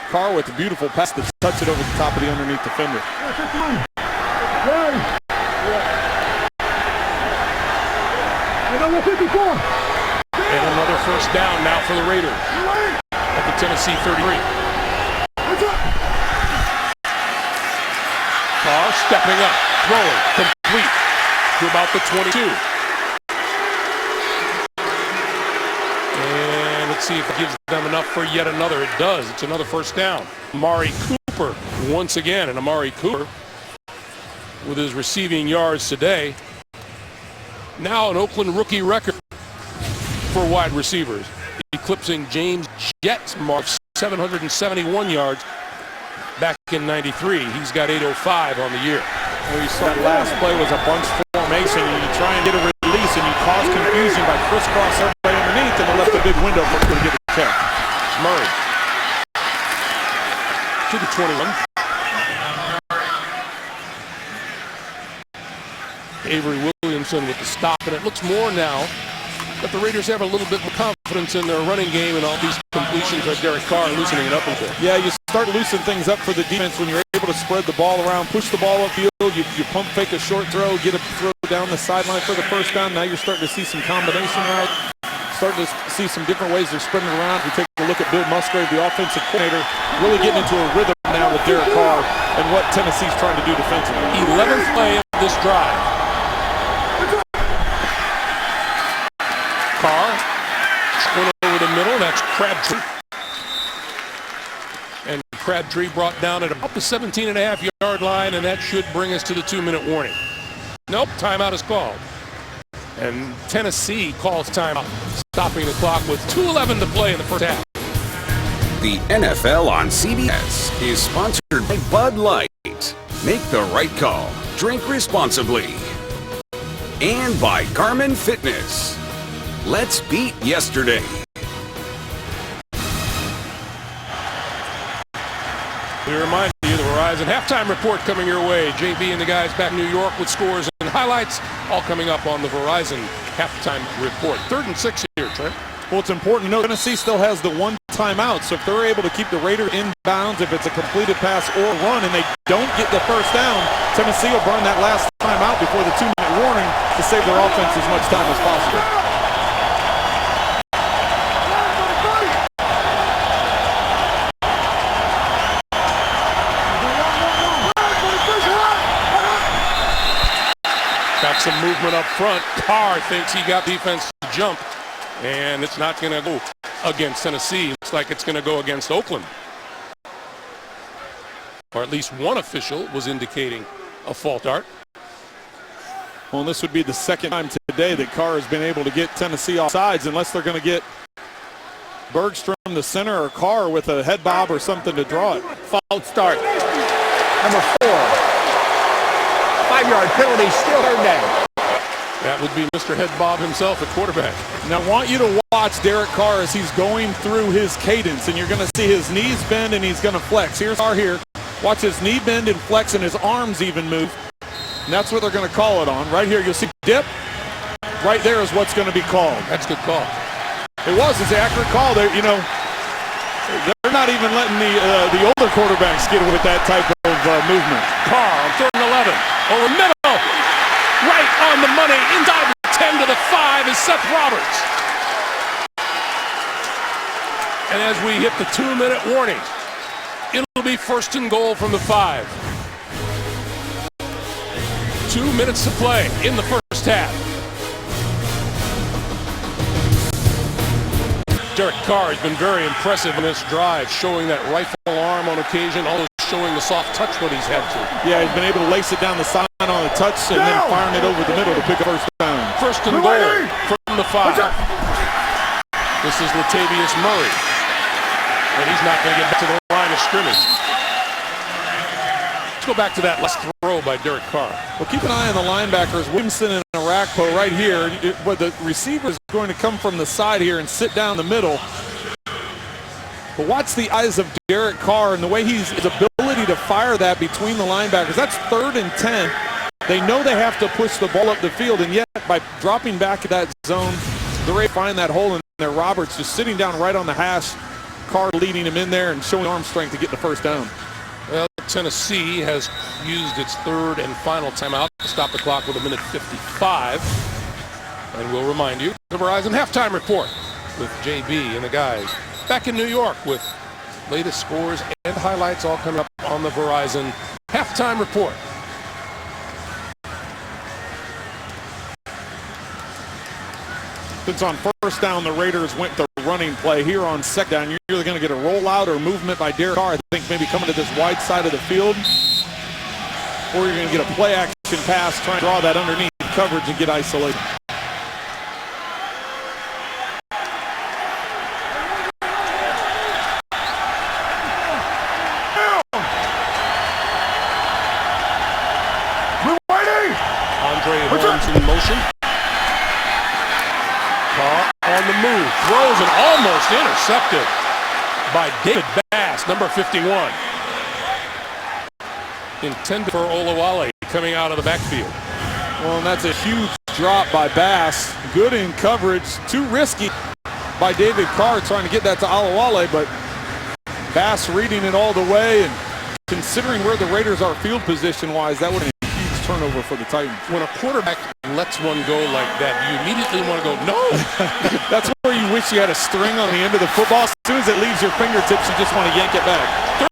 Carr with a beautiful pass to touch it over the top of the underneath defender. And another first down. for the Raiders at the Tennessee 33. Carr stepping up, throwing, complete to about the 22. And let's see if it gives them enough for yet another. It does. It's another first down. Amari Cooper once again, and Amari Cooper with his receiving yards today. Now an Oakland rookie record for wide receivers, eclipsing James Jett's mark of 771 yards back in '93. He's got 805 on the year. Well, you saw that last play was a bunch formation, and you try and get a release, and you cause confusion by crisscross everybody underneath, and they left a big window for him to get a check. Murray to the 21. Avery Williamson with the stop, and it looks more now that the Raiders have a little bit more confidence in their running game, and all these completions by Derek Carr loosening it up a bit. Yeah, you start loosening things up for the defense when you're able to spread the ball around, push the ball upfield, you pump fake a short throw, get a throw down the sideline for the first down. Now you're starting to see some combination routes, starting to see some different ways they're spreading it around. We take a look at Bill Musgrave, the offensive coordinator, really getting into a rhythm now with Derek Carr and what Tennessee's trying to do defensively. 11th play of this drive. Carr, went over the middle, that's Crabtree. And Crabtree brought down at about the 17.5-yard line, and that should bring us to the 2-minute warning. Nope, timeout is called. And Tennessee calls timeout, stopping the clock with 2:11 to play in the first half. The NFL on CBS is sponsored by Bud Light. Make the right call. Drink responsibly. And by Garmin Fitness. Let's beat yesterday. We remind you the Verizon halftime report coming your way. JB and the guys back in New York with scores and highlights, all coming up on the Verizon halftime report. 3rd and 6 here, Trent. Well, it's important to note Tennessee still has the one timeout, so if they're able to keep the Raiders in bounds, if it's a completed pass or run, and they don't get the first down, Tennessee will burn that last timeout before the 2-minute warning to save their offense as much time as possible. Got some movement up front. Carr thinks he got defense to jump, and it's not going to go against Tennessee. Looks like it's going to go against Oakland. Or at least one official was indicating a false start. Well, this would be the second time today that Carr has been able to get Tennessee off sides, unless they're going to get Bergstrom, the center, or Carr with a head bob or something to draw it. False start. Number 4. 5-yard penalty, still third down. That would be Mr. Head Bob himself at quarterback. Now I want you to watch Derek Carr as he's going through his cadence, and you're going to see his knees bend and he's going to flex. Here's Carr here. Watch his knee bend and flex, and his arms even move. And that's what they're going to call it on. Right here, you'll see dip. Right there is what's going to be called. That's a good call. It was. It's an accurate call. They're not even letting the older quarterbacks get with that type of movement. Carr on 3rd and 11. Over middle. Right on the money. Inside the 10 to the 5 is Seth Roberts. And as we hit the 2-minute warning, it'll be 1st and goal from the 5. 2 minutes to play in the first half. Derek Carr has been very impressive in this drive, showing that rifle arm on occasion, also showing the soft touch when he's had to. Yeah, he's been able to lace it down the side on the touch and then firing it over the middle to pick a first down. 1st and goal from the 5. This is Latavius Murray. And he's not going to get back to the line of scrimmage. Let's go back to that last throw by Derek Carr. Well, keep an eye on the linebackers, Williamson and Arakpo right here. But the receiver is going to come from the side here and sit down the middle. But watch the eyes of Derek Carr and the way his ability to fire that between the linebackers. That's 3rd and 10. They know they have to push the ball up the field, and yet by dropping back at that zone, they're able to find that hole in there. Roberts just sitting down right on the hash. Carr leading him in there and showing arm strength to get the first down. Well, Tennessee has used its 3rd and final timeout to stop the clock with 1:55. And we'll remind you, the Verizon halftime report. with JB and the guys. Back in New York with latest scores and highlights all coming up on the Verizon halftime report. Since on first down, the Raiders went the running play. Here on second down, you're either going to get a rollout or movement by Derek Carr. I think maybe coming to this wide side of the field. Or you're going to get a play action pass, trying to draw that underneath coverage and get isolation. Andre Holmes in motion. Carr on the move, throws and almost intercepted by David Bass, number 51. Intended for Olawale coming out of the backfield. Well, and that's a huge drop by Bass. Good in coverage, too risky by David Carr trying to get that to Olawale, but Bass reading it all the way, and considering where the Raiders are field position-wise, that would have been a huge turnover for the Titans. When a quarterback lets one go like that, you immediately want to go, no! That's where you wish you had a string on the end of the football. As soon as it leaves your fingertips, you just want to yank it back.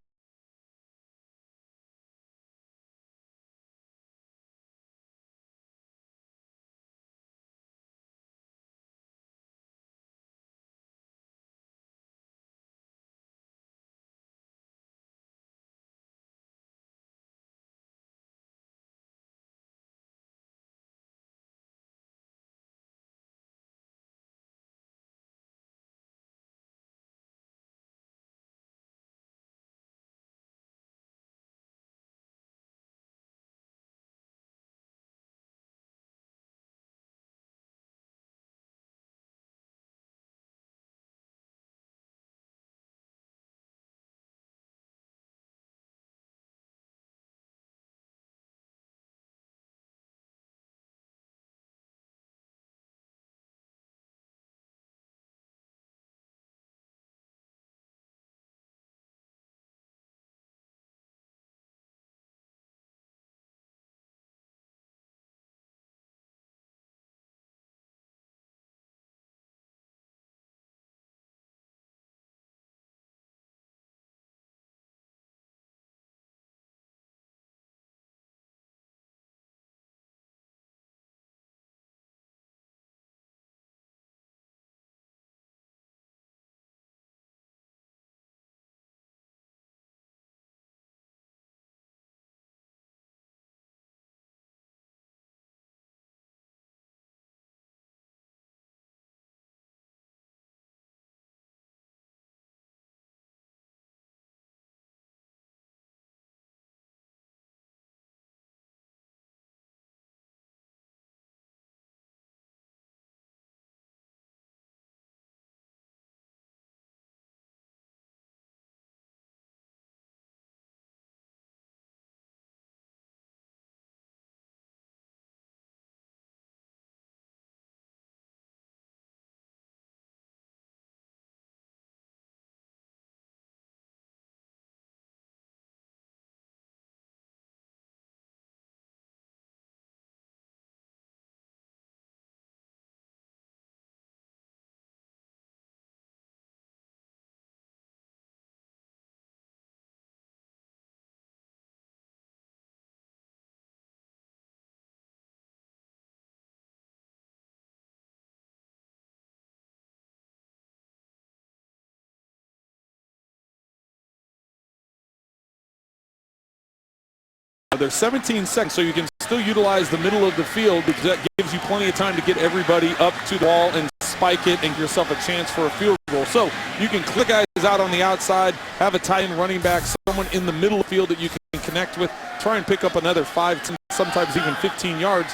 There's 17 seconds, so you can still utilize the middle of the field because that gives you plenty of time to get everybody up to the wall and spike it and give yourself a chance for a field goal. So you can click guys out on the outside, have a tight end running back, someone in the middle of the field that you can connect with, try and pick up another 5, 10, sometimes even 15 yards.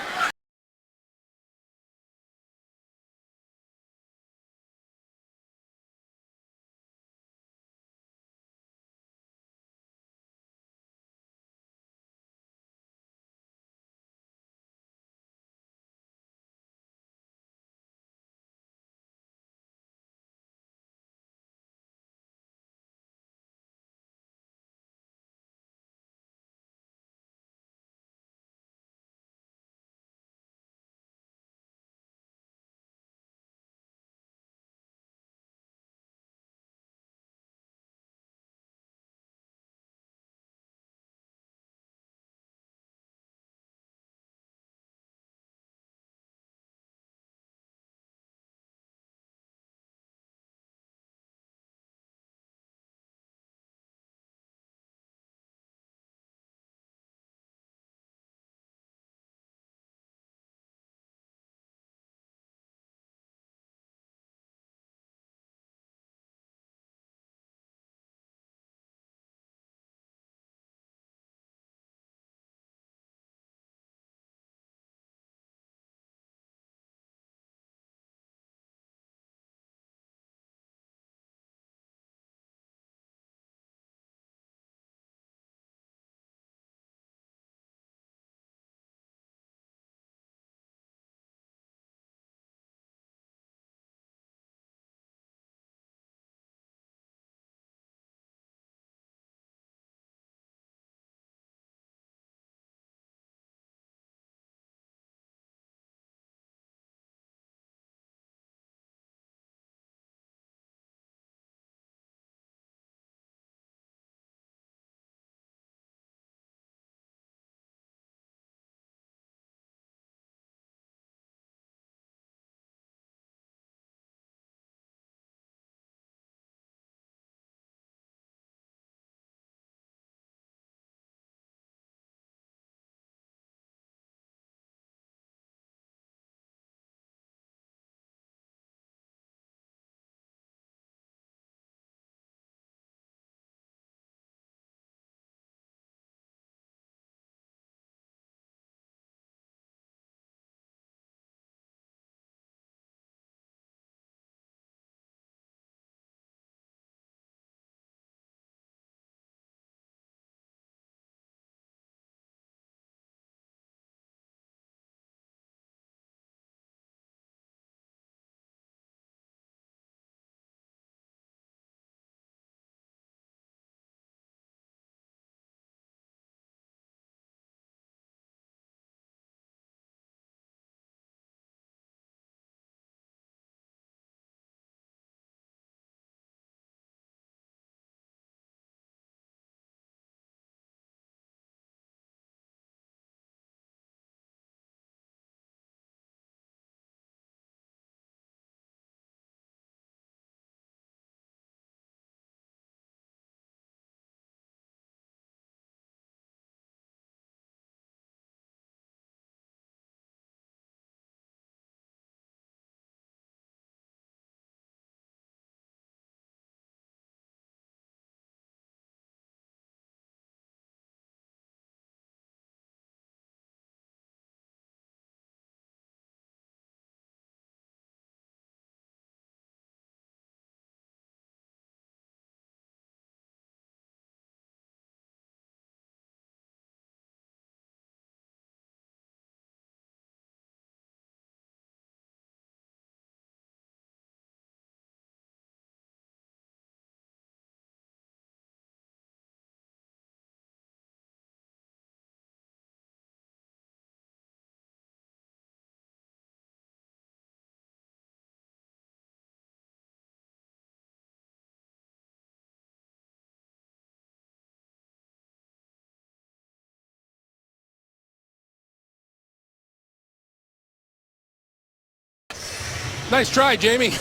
Nice try, Jamie.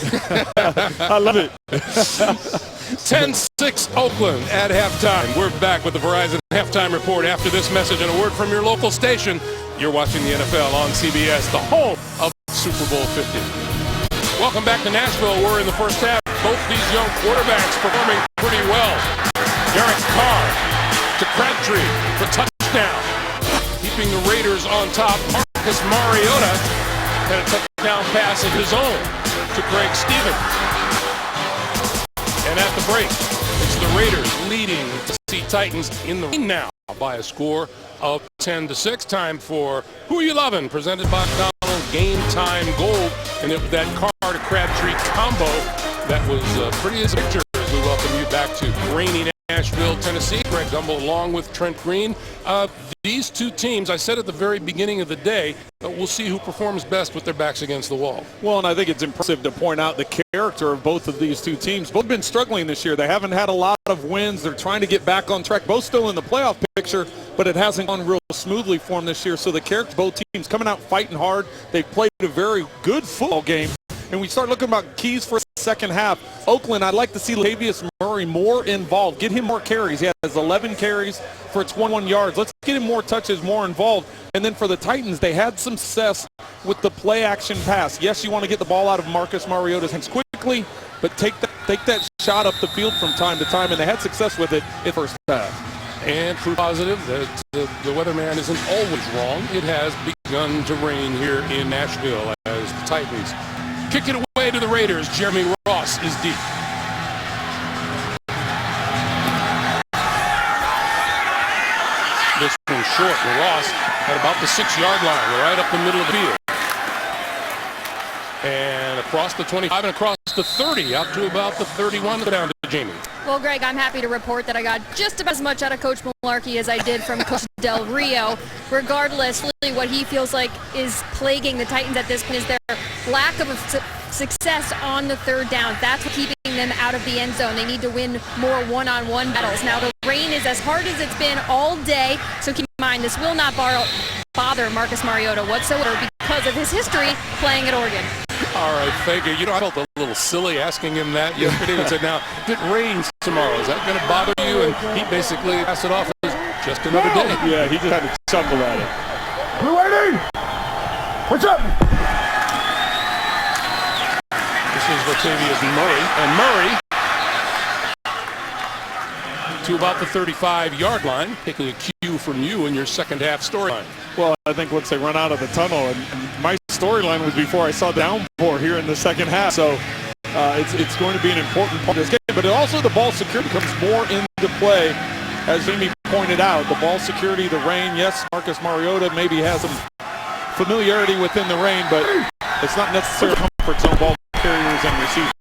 I love it. 10-6 Oakland at halftime. We're back with the Verizon Halftime Report after this message and a word from your local station. You're watching the NFL on CBS, the home of Super Bowl 50. Welcome back to Nashville. We're in the first half. Both these young quarterbacks performing pretty well. Derek Carr to Crabtree for touchdown. Keeping the Raiders on top. Marcus Mariota had a touchdown pass of his own to Greg Stevens. And at the break, it's the Raiders leading the Tennessee Titans in the lead now by a score of 10-6. Time for Who You Lovin', presented by McDonald's Game Time Gold. And it was that Carr to Crabtree combo that was pretty as a picture as we welcome you back to rainy Nashville, Tennessee. Greg Gumbel along with Trent Green. These two teams, I said at the very beginning of the day, we'll see who performs best with their backs against the wall. Well, and I think it's impressive to point out the character of both of these two teams. Both have been struggling this year. They haven't had a lot of wins. They're trying to get back on track. Both still in the playoff picture, but it hasn't gone real smoothly for them this year. So the character of both teams coming out fighting hard. They've played a very good football game. And we start looking about keys for the second half. Oakland, I'd like to see Latavius Murray more involved. Get him more carries. He has 11 carries for 21 yards. Let's get him more touches, more involved. And then for the Titans, they had some success with the play-action pass. Yes, you want to get the ball out of Marcus Mariota's hands quickly, but take that shot up the field from time to time, and they had success with it in the first half. And proof positive that the weatherman isn't always wrong. It has begun to rain here in Nashville as the Titans kick it away to the Raiders. Jeremy Ross is deep. This one short, and Ross at about the 6-yard line, right up the middle of the field. And across the 25 and across the 30, out to about the 31, down to Jamie. Well, Greg, I'm happy to report that I got just about as much out of Coach Mularkey as I did from Coach Del Rio. Regardless, really what he feels like is plaguing the Titans at this point is their lack of success on the third down. That's what's keeping them out of the end zone. They need to win more one-on-one battles. Now, the rain is as hard as it's been all day, so keep in mind this will not bother Marcus Mariota whatsoever because of his history playing at Oregon. All right, thank you. You know, I felt a little silly asking him that yesterday. He said, now, if it rains tomorrow, is that going to bother you? And he basically passed it off as just another day. Yeah, he just had to chuckle at it. Blue 80! What's up? This is Latavius Murray. And Murray to about the 35-yard line, taking a cue from you in your second half storyline. Well, I think once they run out of the tunnel, and my storyline was before I saw the downpour here in the second half. So it's going to be an important part of this game. But also the ball security comes more into play. As Jamie pointed out, the ball security, the rain, yes, Marcus Mariota maybe has some familiarity within the rain, but it's not necessarily comfort zone ball carriers and receivers.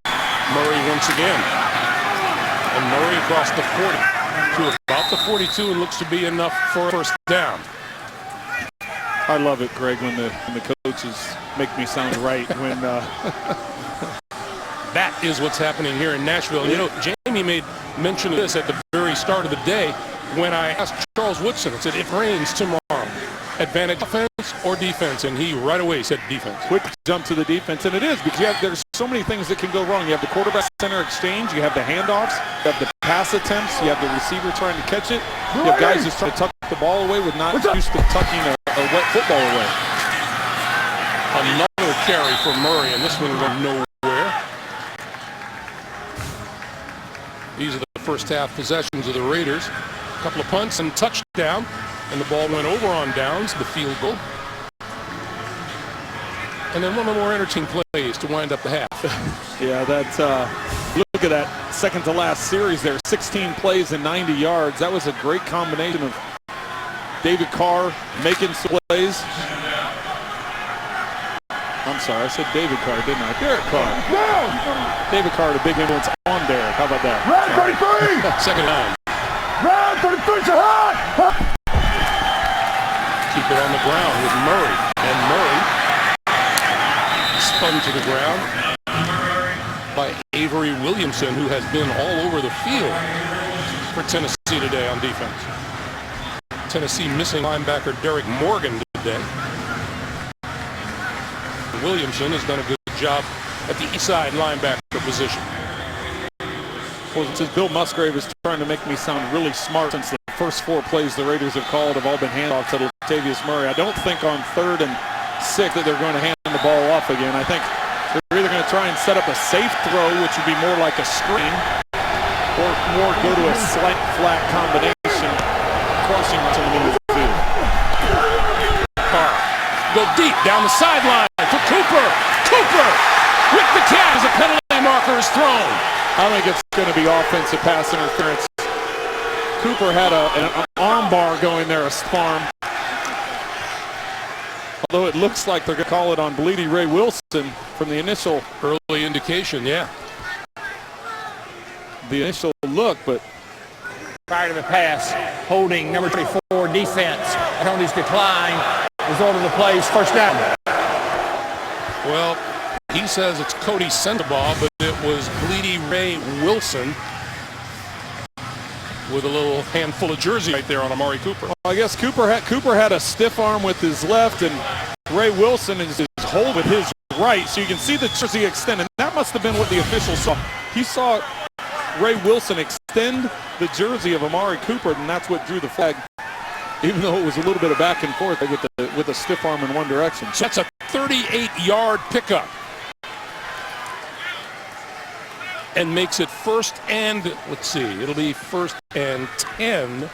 Murray once again. And Murray across the 40 to about the 42 and looks to be enough for a first down. I love it, Greg, when the coaches make me sound right. When that is what's happening here in Nashville. You know, Jamie made mention of this at the very start of the day when I asked Charles Woodson. I said, if it rains tomorrow, advantage offense or defense? And he right away said defense. Quick jump to the defense, and it is because there's so many things that can go wrong. You have the quarterback center exchange, you have the handoffs, you have the pass attempts, you have the receiver trying to catch it, you have guys just trying to tuck the ball away with not used to tucking a wet football away. Another carry for Murray, and this one went nowhere. These are the first half possessions of the Raiders. A couple of punts and touchdown, and the ball went over on downs, the field goal. And then one of the more entertaining plays to wind up the half. Yeah, that's look at that second to last series there. 16 plays and 90 yards. That was a great combination of David Carr making some plays. I'm sorry, I said David Carr, didn't I? Derek Carr. David Carr had a big influence on Derek. How about that? Round 33! Second down. Round 33 to hot! Keep it on the ground with Murray. And Murray spun to the ground by Avery Williamson, who has been all over the field for Tennessee today on defense. Tennessee missing linebacker Derek Morgan today. Williamson has done a good job at the east side linebacker position. Well, since Bill Musgrave is trying to make me sound really smart, since the first 4 plays the Raiders have called have all been handoffs to Latavius Murray, I don't think on 3rd and 6 that they're going to hand the ball off again. I think they're either going to try and set up a safe throw, which would be more like a screen, or more go to a slant flat combination, crossing route in the middle of the field. Carr go deep down the sideline for Cooper. Cooper with the catch as a penalty marker is thrown. I think it's going to be offensive pass interference. Cooper had an arm bar going there, a farm. Although it looks like they're going to call it on Bleedy Ray Wilson from the initial Early indication, yeah. the initial look, but Prior to the pass, holding number 24 defense. Penalties decline. Result of the play is first down. Well, he says it's Cody Sendabaugh, but it was Bleedy Ray Wilson with a little handful of jersey right there on Amari Cooper. well, I guess Cooper had a stiff arm with his left, and Ray Wilson is hold with his right, so you can see the jersey extend, and that must have been what the official saw. He saw Ray Wilson extend the jersey of Amari Cooper, and that's what drew the flag, even though it was a little bit of back and forth with a stiff arm in one direction. So that's a 38-yard pickup. And makes it first and, let's see, it'll be first and 10,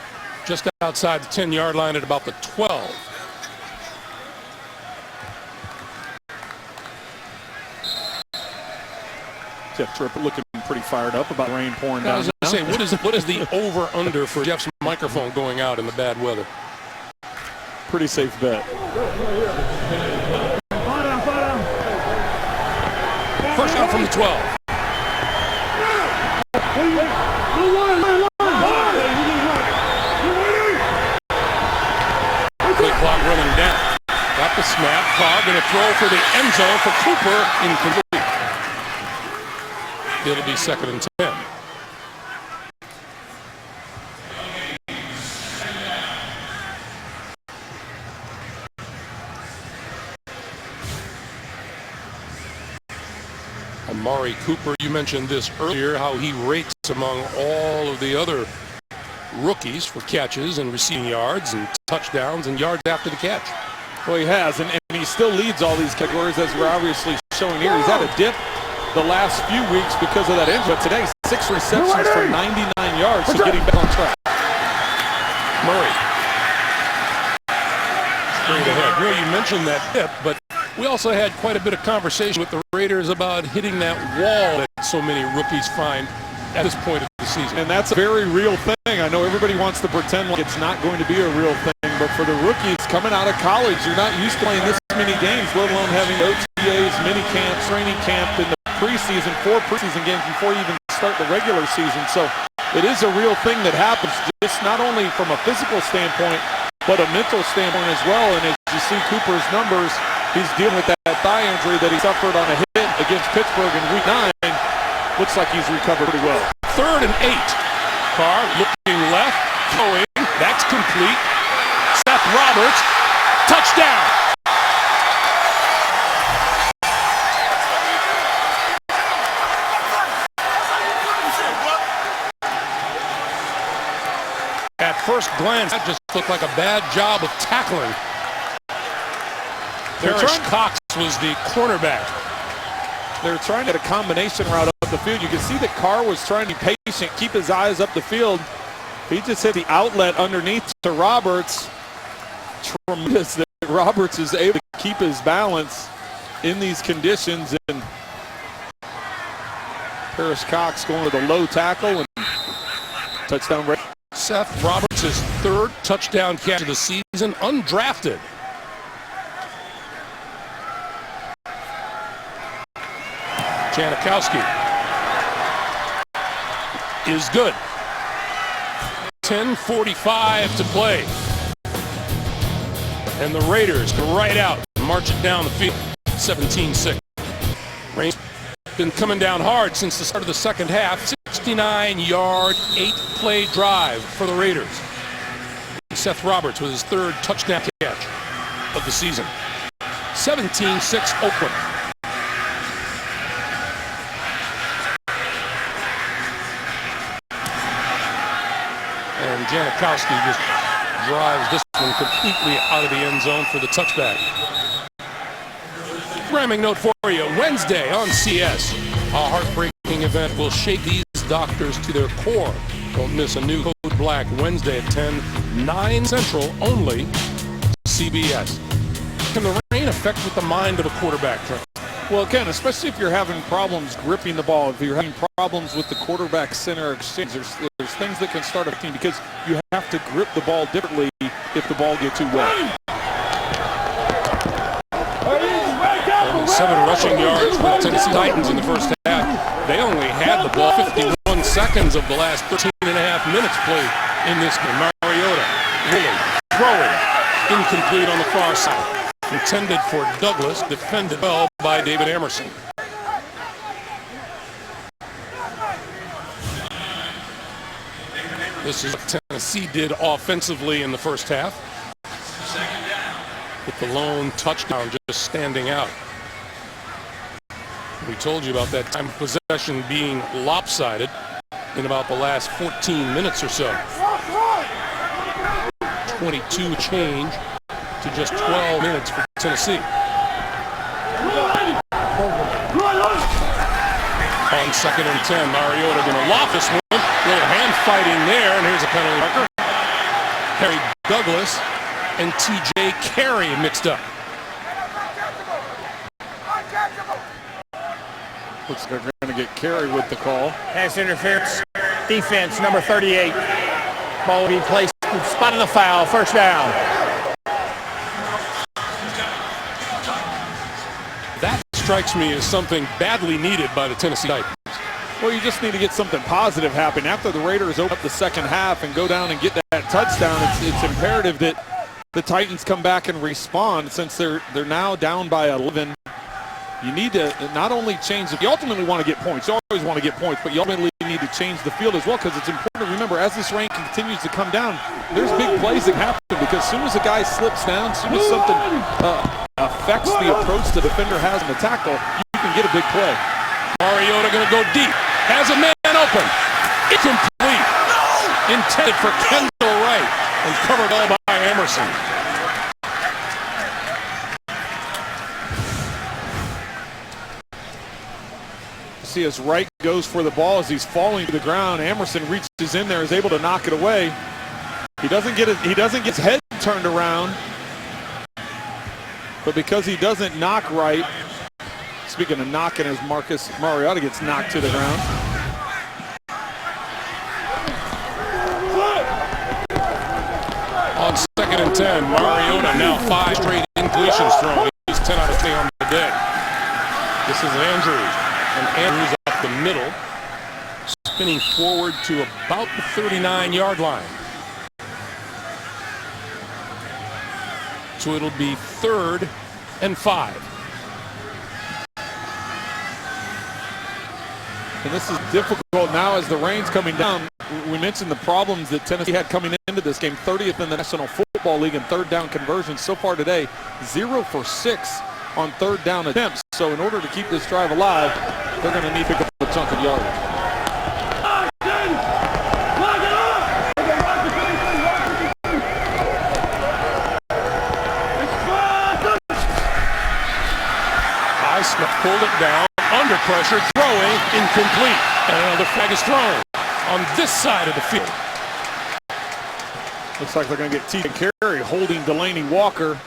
just outside the 10-yard line at about the 12. Jeff Tripp looking pretty fired up about rain pouring I down. was going to say, what is the over-under for Jeff's microphone going out in the bad weather? Pretty safe bet. First down from the 12. Play clock running down. Got the snap. Carr going to throw for the end zone for Cooper. Incomplete. It'll be 2nd and 10. Amari Cooper, you mentioned this earlier, how he rates among all of the other rookies for catches and receiving yards and touchdowns and yards after the catch. Well, he has, and he still leads all these categories, as we're obviously showing here. He's had a dip the last few weeks because of that injury, but today 6 receptions for 99 yards, so getting back on track. Murray. Straight ahead. Well, you mentioned that dip, but we also had quite a bit of conversation with the Raiders about hitting that wall that so many rookies find at this point of the season. And that's a very real thing. I know everybody wants to pretend like it's not going to be a real thing, but for the rookies coming out of college, you're not used to playing this many games, let alone having OTAs, mini camps, training camp in the preseason, 4 preseason games before you even start the regular season. So it is a real thing that happens, just not only from a physical standpoint, but a mental standpoint as well. And as you see Cooper's numbers, he's dealing with that thigh injury that he suffered on a hit against Pittsburgh in Week 9. Looks like he's recovered pretty well. 3rd and 8. Carr looking left, throwing. That's complete. Seth Roberts, touchdown. At first glance, that just looked like a bad job of tackling. Parrish Cox was the cornerback. They're trying to get a combination route up the field. You can see that Carr was trying to be patient, keep his eyes up the field. He just hit the outlet underneath to Roberts. Tremendous that Roberts is able to keep his balance in these conditions. And Parrish Cox going with a low tackle and touchdown rate. Seth Roberts, his 3rd touchdown catch of the season, undrafted. Janikowski is good. 10:45 to play. And the Raiders go right out and march it down the field. 17-6. Rain's been coming down hard since the start of the second half. 69-yard, 8-play drive for the Raiders. Seth Roberts with his 3rd touchdown catch of the season. 17-6 Oakland. Janikowski just drives this one completely out of the end zone for the touchback. Programming note for you, Wednesday on CS. A heartbreaking event will shake these doctors to their core. Don't miss a new Code Black Wednesday at 10, 9 Central, only CBS. Can the rain affect with the mind of a quarterback, Trent? Well, again, especially if you're having problems gripping the ball, if you're having problems with the quarterback center exchange, there's things that can start affecting because you have to grip the ball differently if the ball gets too wet. 7 rushing yards for the Tennessee Titans in the first half. They only had the ball 51 seconds of the last 13.5 minutes played in this game. Mariota really throwing incomplete on the far side. Intended for Douglas, defended well by David Emerson. This is what Tennessee did offensively in the first half, with the lone touchdown just standing out. We told you about that time of possession being lopsided in about the last 14 minutes or so. 22 change to just 12 minutes for Tennessee. On 2nd and 10, Mariota going to loft this one. Little hand fighting there, and here's a penalty marker. Harry Douglas and TJ Carey mixed up. Looks like they're going to get Carey with the call. Pass interference. Defense, number 38. Ball will be placed, spot of the foul, first down. That strikes me as something badly needed by the Tennessee Titans. Well, you just need to get something positive happen. After the Raiders open up the second half and go down and get that touchdown, it's imperative that the Titans come back and respond since they're now down by 11. You need to not only change, you ultimately want to get points. You always want to get points, but you ultimately need to change the field as well because it's important to remember as this rain continues to come down, there's big plays that happen because as soon as a guy slips down, as soon as something affects the approach the defender has in the tackle, you can get a big play. Mariota going to go deep. Has a man open. Incomplete. Intended for Kendall Wright and covered all by Emerson. See as Wright goes for the ball as he's falling to the ground. Emerson reaches in there, is able to knock it away. He doesn't get his head turned around, but because he doesn't knock right. Speaking of knocking, as Marcus Mariota gets knocked to the ground. On 2nd and 10, Mariota now 5 straight incompletions thrown. He's 10 out of 10 on the day. This is Andrews. And Andrews up the middle, spinning forward to about the 39-yard line. So it'll be 3rd and 5. And this is difficult now as the rain's coming down. We mentioned the problems that Tennessee had coming into this game. 30th in the National Football League in third down conversions so far today. 0 for 6 on third down attempts. So in order to keep this drive alive, they're going to need to pick up a chunk of yardage. Highsmith pulled it down, under pressure, throwing, incomplete. And another flag is thrown on this side of the field. Looks like they're going to get TJ Carey holding Delaney Walker.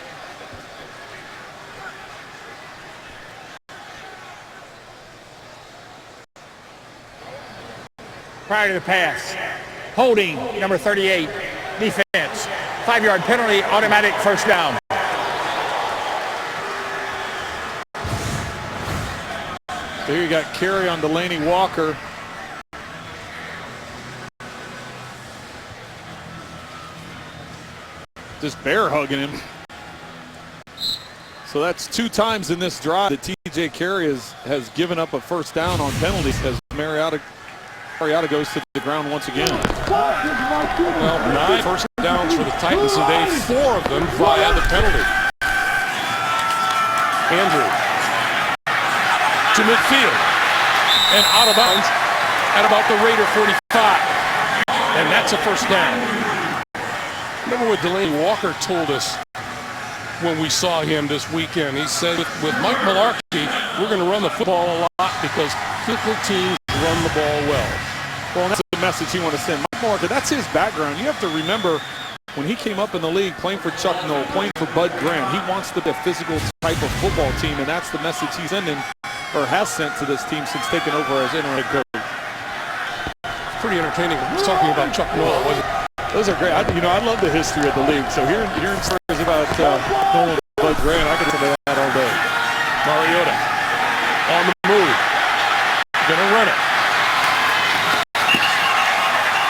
Prior to the pass, holding, number 38, defense. 5-yard penalty, automatic first down. There you got Carey on Delaney Walker. Just bear hugging him. So that's 2 times in this drive that TJ Carey has given up a first down on penalties as Mariota goes to the ground once again. Well, 9 first downs for the Titans today, 4 of them via the penalty. Andrew to midfield and out of bounds at about the Raider 45. And that's a first down. Remember what Delaney Walker told us when we saw him this weekend. He said, with Mike Mularkey, we're going to run the football a lot because physical teams run the ball well. Well, that's the message he wants to send. Mike Mularkey, that's his background. You have to remember, when he came up in the league playing for Chuck Noll, playing for Bud Grant, he wants to be a physical type of football team, and that's the message he's sending, or has sent to this team since taking over as interim head coach. Pretty entertaining. He's talking about Chuck Noll, wasn't it? Those are great. I love the history of the league. So hearing stories about Noll and Bud Grant, I could say that all day. Mariota on the move. Gonna run it.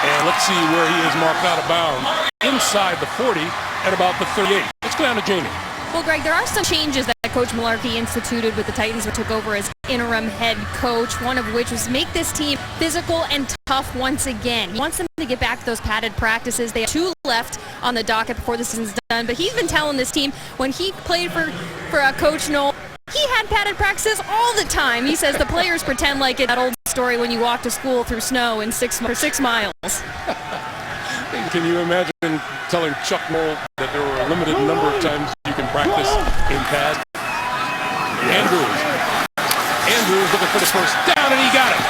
And let's see where he is marked out of bounds. Inside the 40 at about the 38. Let's go down to Jamie. Well, Greg, there are some changes that Coach Mularkey instituted with the Titans who took over as interim head coach, one of which was make this team physical and tough once again. He wants them to get back to those padded practices. They have 2 left on the docket before the season's done, but he's been telling this team when he played for Coach Noll, he had padded practices all the time. He says the players pretend like it's that old story when you walk to school through snow in for 6 miles. Can you imagine telling Chuck Noll that there were a limited number of times you can practice in pads? Andrews looking for the first down, and he got it.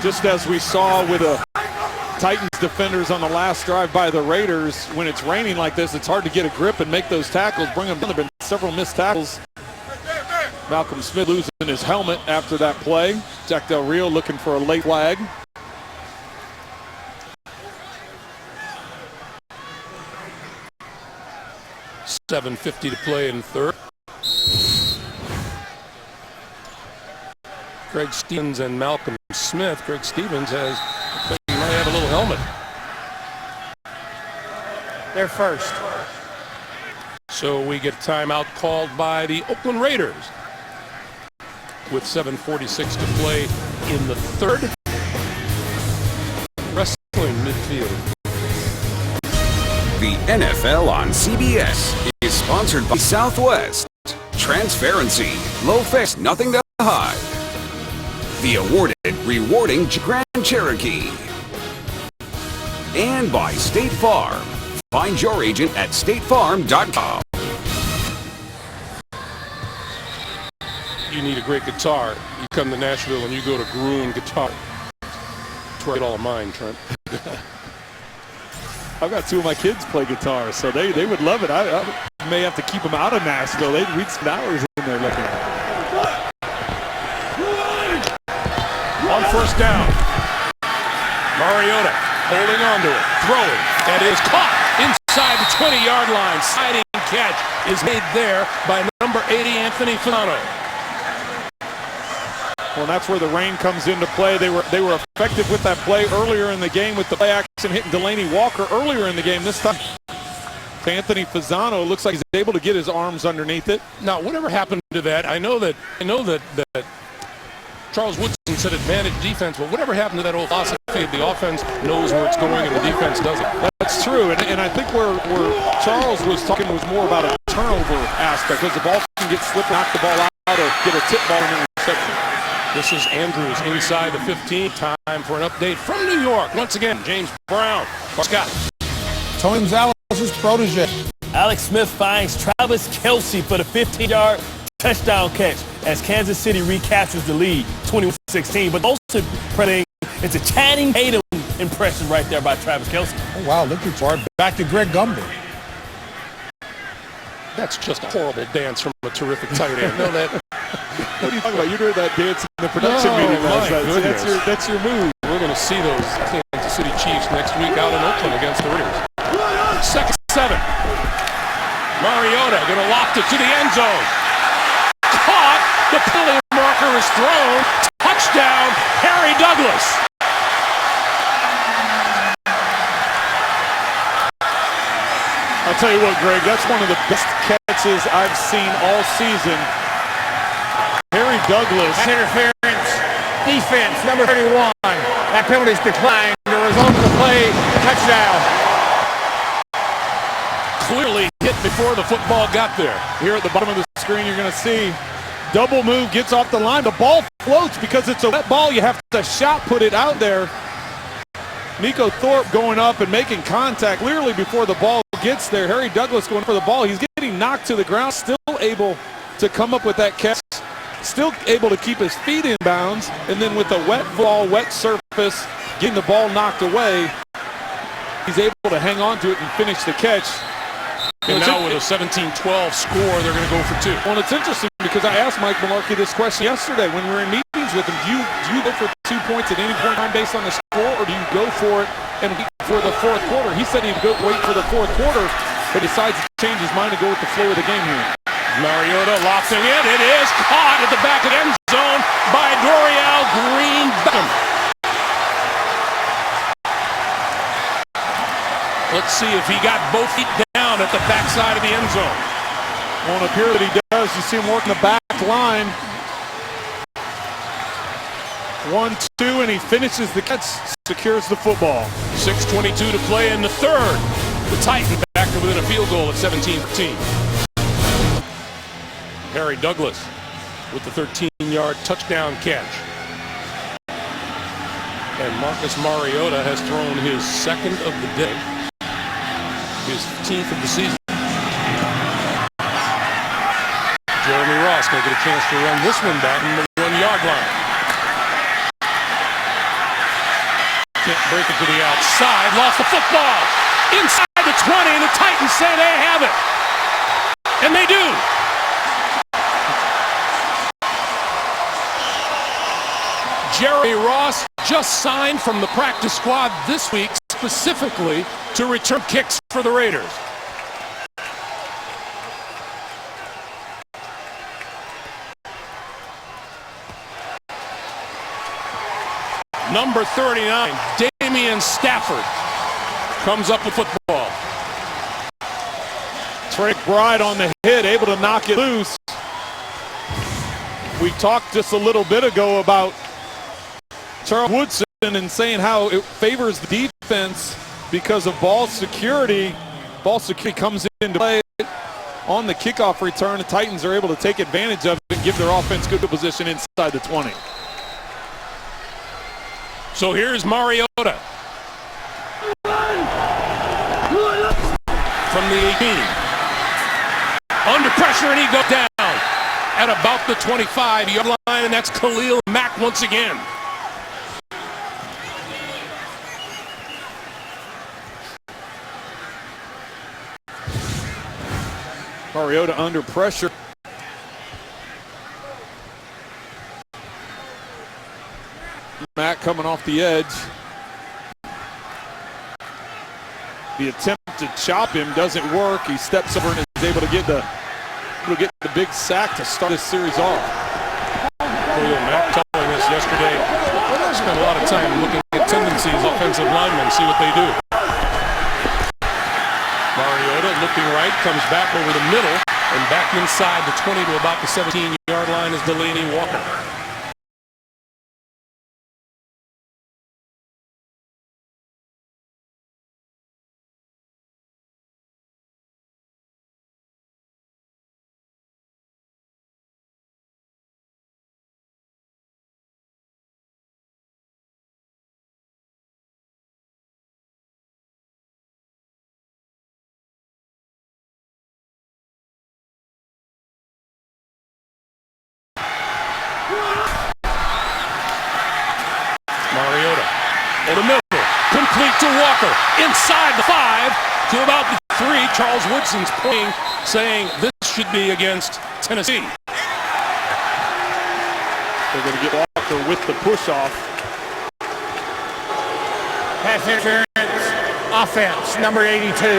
Just as we saw with the Titans defenders on the last drive by the Raiders, when it's raining like this, it's hard to get a grip and make those tackles, bring them down. There have been several missed tackles. Malcolm Smith losing his helmet after that play. Jack Del Rio looking for a late flag. $7:50 to play in third. Greg Stevens and Malcolm Smith. Greg Stevens he might have a little helmet. They're first. So we get a timeout called by the Oakland Raiders with 7:46 to play in the third. Wrestling midfield. The NFL on CBS is sponsored by Southwest. Transparency, low fares, nothing to hide. The awarded, rewarding Grand Cherokee. And by State Farm. Find your agent at statefarm.com. You need a great guitar. You come to Nashville and you go to Groom Guitar. That's where I get all of mine, Trent. I've got 2 of my kids play guitar, so they would love it. I may have to keep them out of Nashville. We'd spend hours in there looking at it. On first down, Mariota holding on to it, throwing, and it is caught inside the 20-yard line. Sliding catch is made there by number 80, Anthony Fasano. Well, that's where the rain comes into play. They were effective with that play earlier in the game with the play action hitting Delaney Walker earlier in the game. This time to Anthony Fasano. Looks like he's able to get his arms underneath it. Now, whatever happened to that? I know that Charles Woodson said advantage defense, but whatever happened to that old philosophy of the offense knows where it's going and the defense doesn't? That's true, and I think where Charles was talking was more about a turnover aspect, because the ball can get slipped, knock the ball out, or get a tip ball and interception. This is Andrews inside the 15. Time for an update from New York. Once again, James Brown. Scott. Tony Gonzalez's protege. Alex Smith finds Travis Kelce for the 15-yard touchdown catch as Kansas City recaptures the lead, 21-16. But also putting it's a Channing Tatum impression right there by Travis Kelce. Oh, wow, look at you. Back to Greg Gumbel. That's just a horrible dance from a terrific tight end. No, that. What are you talking about? You're doing that dance in the production meeting last night. So that's your move. We're going to see those Kansas City Chiefs next week out in Oakland against the Raiders. Second 7. Mariota going to loft it to the end zone. Caught. The penalty marker is thrown. Touchdown, Harry Douglas. I'll tell you what, Greg, that's one of the best catches I've seen all season. Harry Douglas. Interference, defense, number 31. That penalty's declined. The result of the play, touchdown. Clearly hit before the football got there. Here at the bottom of the screen, you're going to see double move, gets off the line. The ball floats because it's a wet ball. You have to shot put it out there. Nico Thorpe going up and making contact literally before the ball gets there. Harry Douglas going for the ball. He's getting knocked to the ground, still able to come up with that catch, still able to keep his feet in bounds, and then with a wet ball, wet surface, getting the ball knocked away, he's able to hang on to it and finish the catch. And now with a 17-12 score, they're going to go for two. Well, it's interesting because I asked Mike Mularkey this question yesterday when we were in meetings with him. Do you go for 2 points at any point in time based on the score, or do you go for it and for the fourth quarter? He said he'd wait for the fourth quarter, but decides to change his mind and go with the flow of the game here. Mariota lofting it. It is caught at the back of the end zone by Dorial Green Beckham. Let's see if he got both feet down at the backside of the end zone. Won't appear that he does. You see him working the back line. 1-2, and he finishes the catch, secures the football. 6:22 to play in the third. The Titans back to within a field goal at 17-13. Harry Douglas with the 13-yard touchdown catch. And Marcus Mariota has thrown his second of the day, his 15th of the season. Jeremy Ross going to get a chance to run this one back in the 1-yard line. Can't break it to the outside. Lost the football. Inside the 20, and the Titans say they have it. And they do. Jeremy Ross just signed from the practice squad this week specifically to return kicks for the Raiders. Number 39, Damian Stafford, comes up with football. Trey Bride on the hit, able to knock it loose. We talked just a little bit ago about Charles Woodson and saying how it favors the defense because of ball security. Ball security comes into play on the kickoff return. The Titans are able to take advantage of it and give their offense good position inside the 20. So here's Mariota from the 18. Under pressure, and he goes down at about the 25-yard line, and that's Khalil Mack once again. Mariota under pressure. Mack coming off the edge. The attempt to chop him doesn't work. He steps over and is able to get the big sack to start this series off. Khalil Mack telling us yesterday, I spent a lot of time looking at tendencies, offensive linemen, see what they do. Mariota looking right, comes back over the middle, and back inside the 20 to about the 17-yard line is Delaney Walker. Mariota in the middle, complete to Walker, inside the 5 to about the 3. Charles Woodson's playing, saying this should be against Tennessee. They're going to get Walker with the push-off. Pass interference, offense, number 82.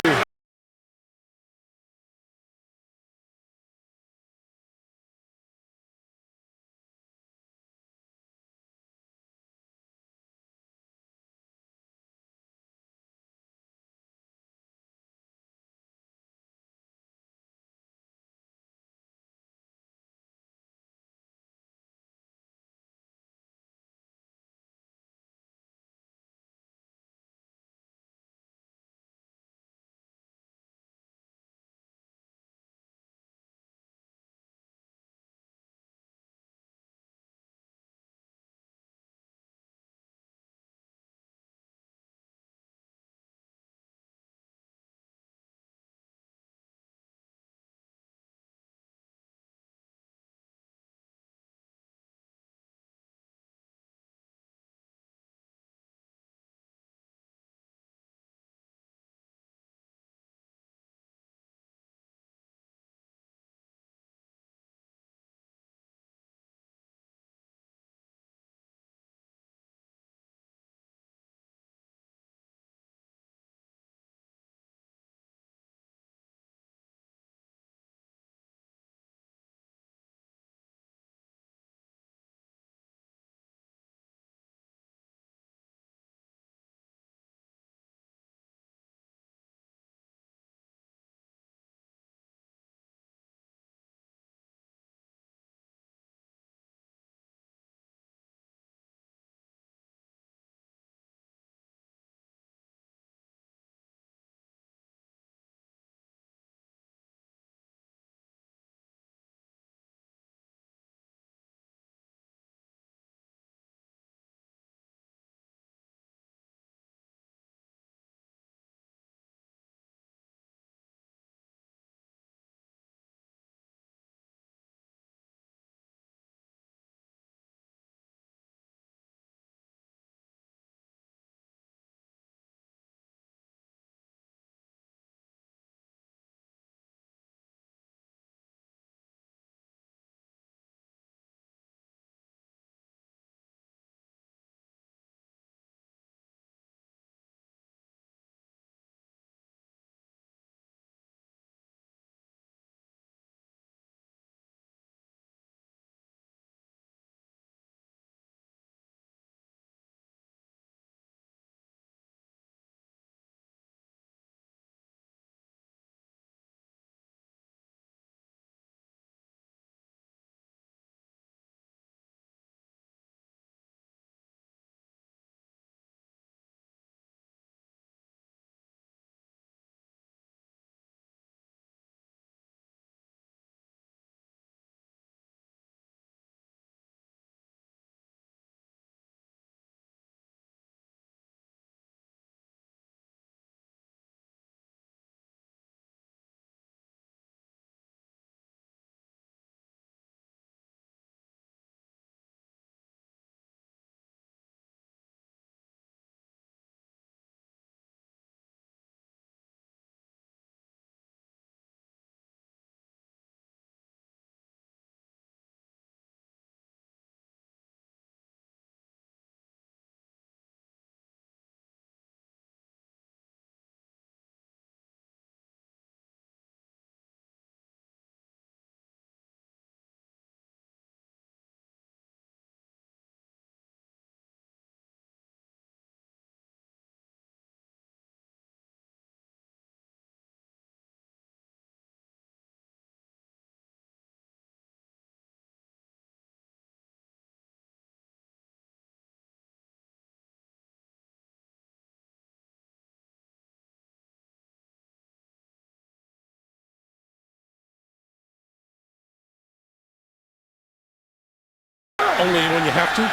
only when you have to.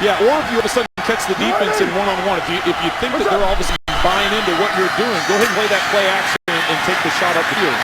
Yeah, or if you all of a sudden catch the defense in one-on-one, if you think that they're obviously buying into what you're doing, go ahead and play that play action and take the shot up the field.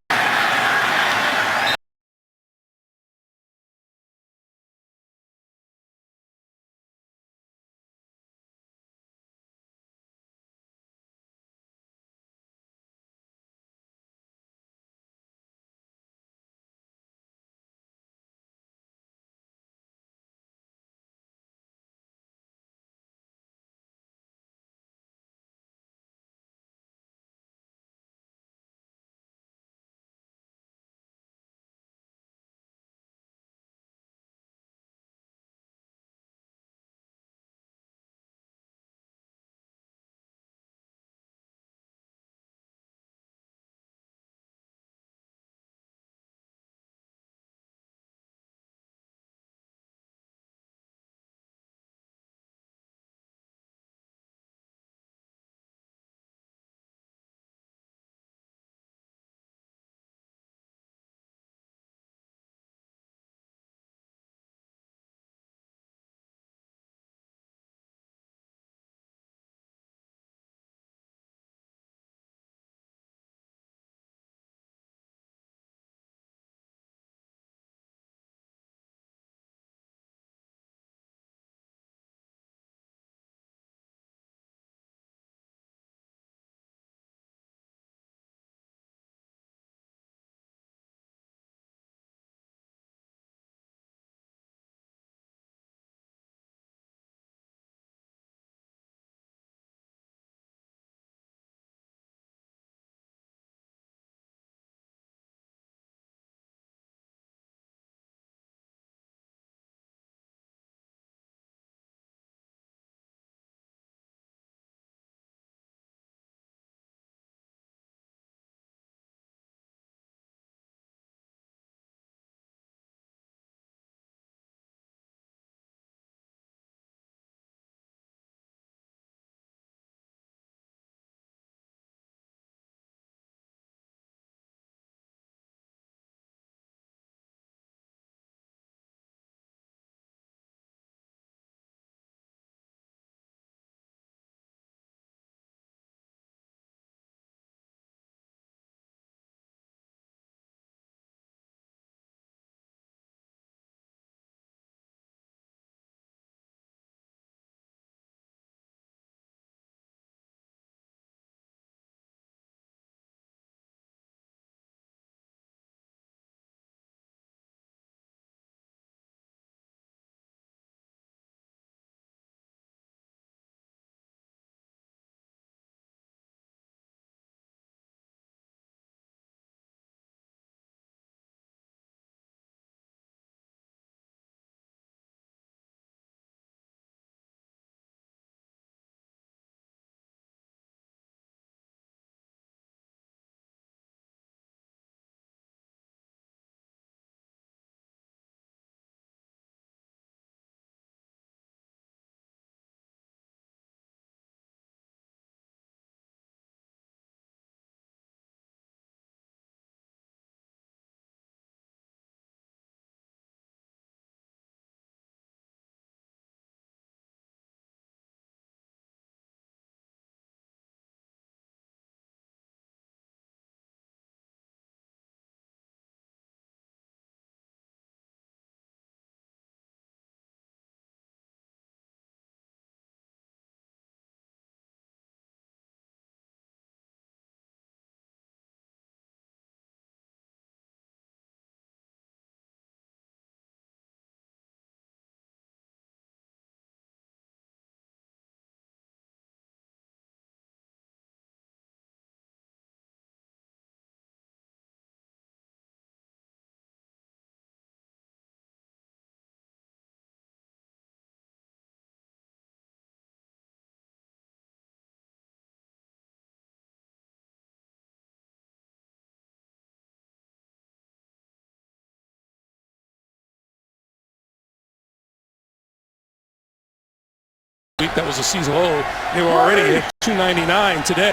That was a season low. They were already at 299 today.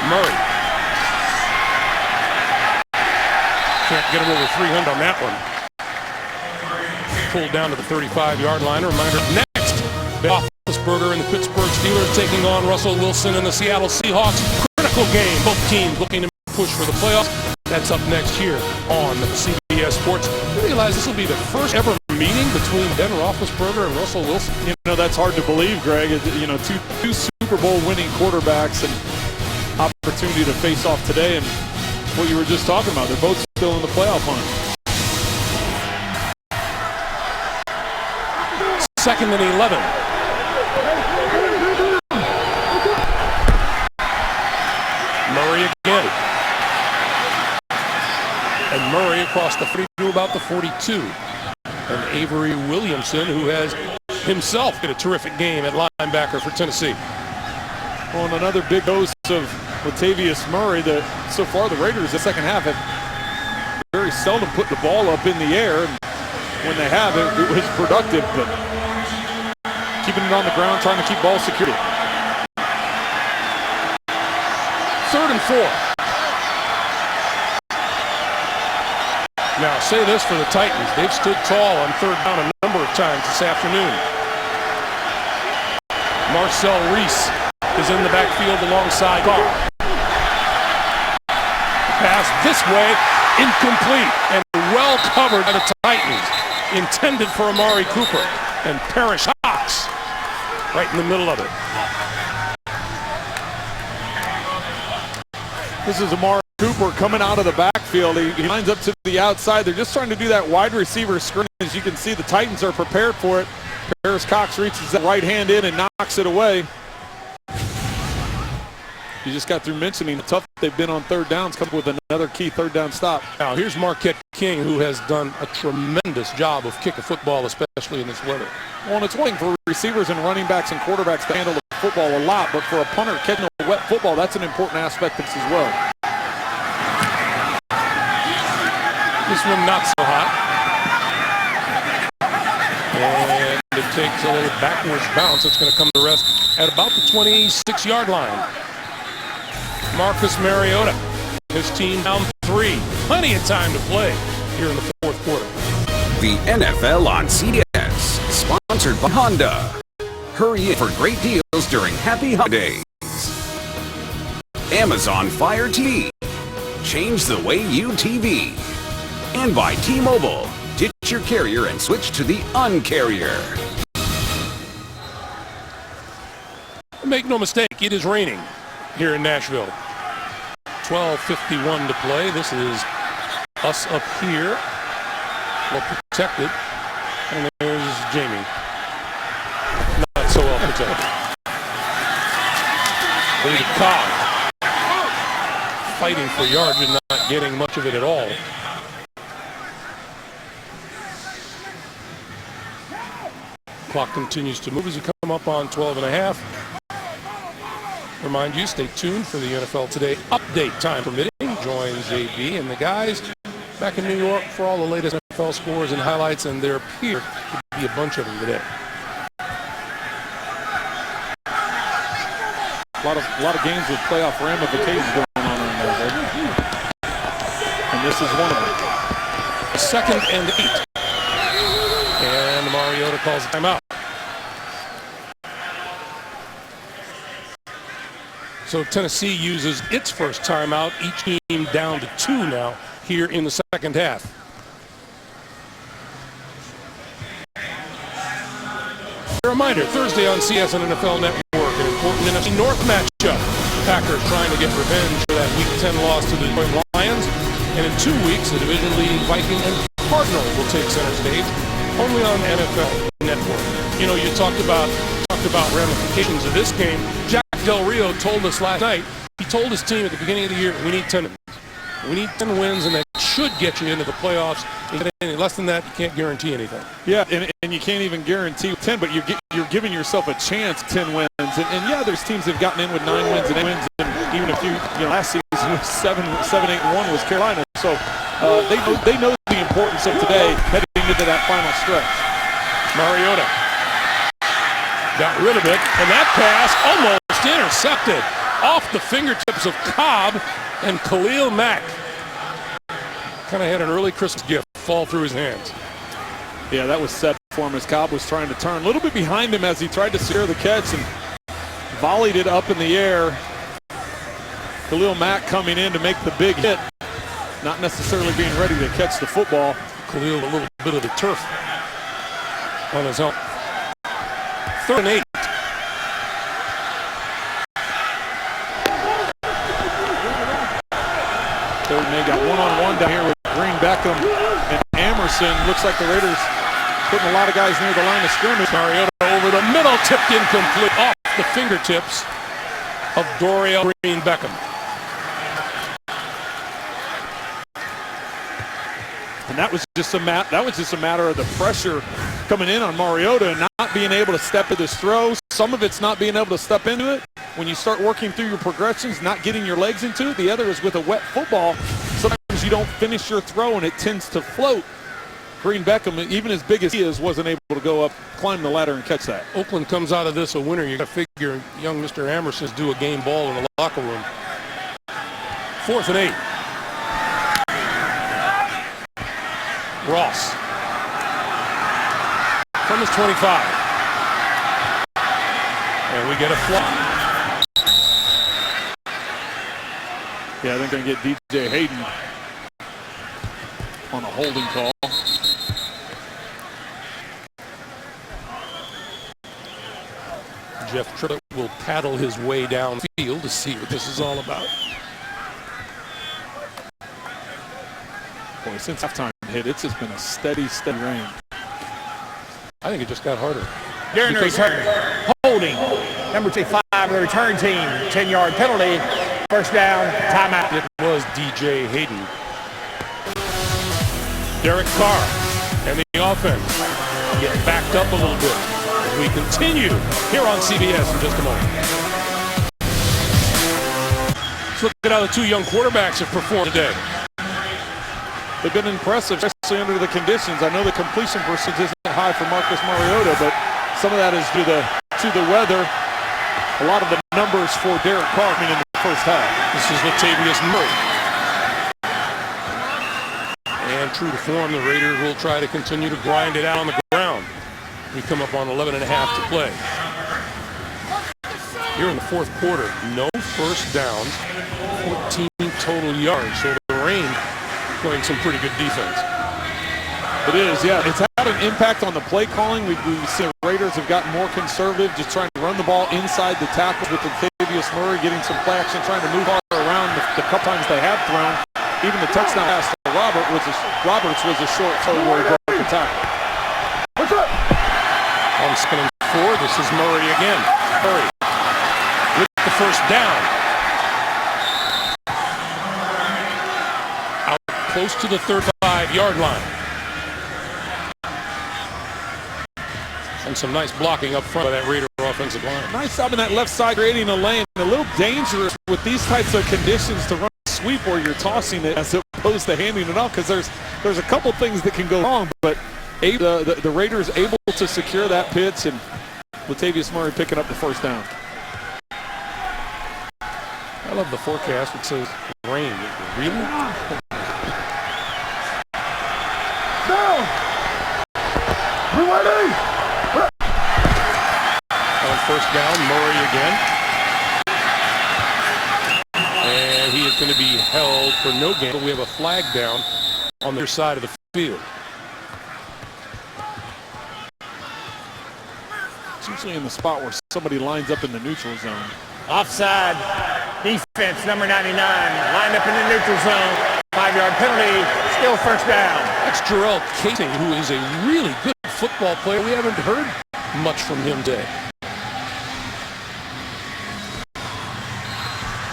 Murray. Can't get him over 300 on that one. pulled down to the 35-yard line. A reminder, next, Ben Roethlisberger and the Pittsburgh Steelers taking on Russell Wilson and the Seattle Seahawks. Critical game. Both teams looking to push for the playoffs. That's up next here on CBS Sports. You realize this will be the first ever meeting between Ben Roethlisberger and Russell Wilson? You know, that's hard to believe, Greg. You know, two Super Bowl winning quarterbacks and opportunity to face off today. And what you were just talking about, they're both still in the playoff hunt. 2nd and 11. Murray again. And Murray across the 42, about the 42. And Avery Williamson, who has himself had a terrific game at linebacker for Tennessee. Well, and another big dose of Latavius Murray. That so far the Raiders the second half have very seldom put the ball up in the air. And when they have, it was productive, but keeping it on the ground, trying to keep ball security. 3rd and 4. Now, say this for the Titans. They've stood tall on 3rd down a number of times this afternoon. Marcel Reese is in the backfield alongside Carr. Pass this way, incomplete, and well covered by the Titans. Intended for Amari Cooper. And Parrish Cox right in the middle of it. This is Amari Cooper coming out of the backfield. He lines up to the outside. They're just trying to do that wide receiver screen. As you can see, the Titans are prepared for it. Parrish Cox reaches that right hand in and knocks it away. You just got through mentioning how tough they've been on 3rd downs, coming with another key 3rd down stop. Now here's Marquette King, who has done a tremendous job of kicking football, especially in this weather. Well, and it's one thing for receivers and running backs and quarterbacks to handle the football a lot, but for a punter catching a wet football, that's an important aspect of this as well. This one not so hot. And it takes a little backwards bounce. It's going to come to rest at about the 26-yard line. Marcus Mariota, his team down 3. Plenty of time to play here in the 4th quarter. The NFL on CBS, sponsored by Honda. Hurry in for great deals during Happy Holidays. Amazon Fire TV. Change the way you TV. And by T-Mobile. Ditch your carrier and switch to the Un-carrier. Make no mistake, it is raining here in Nashville. 12:51 to play. This is us up here. Well protected. And there's Jamie. Not so well protected. Brady Cobb. Fighting for yards and not getting much of it at all. Clock continues to move as we come up on 12.5. Remind you, stay tuned for the NFL Today update, time permitting. Join JB and the guys back in New York for all the latest NFL scores and highlights, and there appear to be a bunch of them today. A lot of games with playoff ramifications going on in there. And this is one of them. 2nd and 8. And Mariota calls a timeout. So Tennessee uses its first timeout, each team down to 2 now here in the 2nd half. A reminder, Thursday on CS and NFL Network, an important NFC North matchup. Packers trying to get revenge for that Week 10 loss to the Detroit Lions. And in 2 weeks, the division-leading Viking and Cardinals will take center stage, only on NFL Network. You know, you talked about ramifications of this game. Jack Del Rio told us last night, he told his team at the beginning of the year, we need 10 wins. We need 10 wins, and that should get you into the playoffs. Anything less than that, you can't guarantee anything. Yeah, and you can't even guarantee 10, but you're giving yourself a chance 10 wins. And yeah, there's teams that have gotten in with 9 wins and 8 wins, and even a few, last season was 7-8-1 was Carolina. So they know the importance of today heading into that final stretch. Mariota got rid of it, and that pass almost intercepted off the fingertips of Cobb and Khalil Mack. Kind of had an early Christmas gift fall through his hands. Yeah, that was set for him as Cobb was trying to turn. A little bit behind him as he tried to secure the catch and volleyed it up in the air. Khalil Mack coming in to make the big hit, not necessarily being ready to catch the football. Khalil a little bit of the turf on his own. 3rd and 8. Third and 8, got one-on-one down here with Green Beckham and Amerson. Looks like the Raiders putting a lot of guys near the line of scrimmage. Mariota over the middle, tipped incomplete off the fingertips of Dorial Green Beckham. And that was just a matter of the pressure coming in on Mariota and not being able to step into his throws. Some of it's not being able to step into it. When you start working through your progressions, not getting your legs into it. The other is with a wet football. Sometimes you don't finish your throw and it tends to float. Green Beckham, even as big as he is, wasn't able to go up, climb the ladder and catch that. Oakland comes out of this a winner. You got to figure young Mr. Amerson's do a game ball in the locker room. 4th and 8. Ross from his 25. And we get a fly. Yeah, I think they're going to get DJ Hayden on a holding call. Jeff Triplett will paddle his way downfield to see what this is all about. Boy, since halftime hit, it's just been a steady rain. I think it just got harder. During the return, holding. Number 25 of the return team. 10-yard penalty. First down, timeout. It was DJ Hayden. Derek Carr and the offense get backed up a little bit as we continue here on CBS in just a moment. Let's look at how the 2 young quarterbacks have performed today. They've been impressive, especially under the conditions. I know the completion percentage isn't high for Marcus Mariota, but some of that is due to the weather. A lot of the numbers for Derek Carr in the first half. This is Latavius Murray. And true to form, the Raiders will try to continue to grind it out on the ground. We come up on 11 and a half to play. Here in the 4th quarter, no first downs, 14 total yards. So the rain playing some pretty good defense. It is, yeah. It's had an impact on the play calling. We've seen the Raiders have gotten more conservative, just trying to run the ball inside the tackles with Latavius Murray, getting some play action, trying to move around the couple times they have thrown. Even the touchdown pass to Roberts was a short throw where he broke the tackle. What's up? On spinning 4, this is Murray again. Murray with the first down. Out close to the 35-yard line. And some nice blocking up front of that Raider offensive line. Nice job in that left side, creating a lane. A little dangerous with these types of conditions to run a sweep where you're tossing it as opposed to handing it off, because there's a couple things that can go wrong, but the Raiders able to secure that pitch, and Latavius Murray picking up the first down. I love the forecast. It says rain. Really? Down. We ready? On first down, Murray again. And he is going to be held for no gain, but we have a flag down on their side of the field. It's usually in the spot where somebody lines up in the neutral zone. Offside. Defense, number 99. Lined up in the neutral zone. 5-yard penalty. Still first down. That's Jarrell Casey, who is a really good football player. We haven't heard much from him today.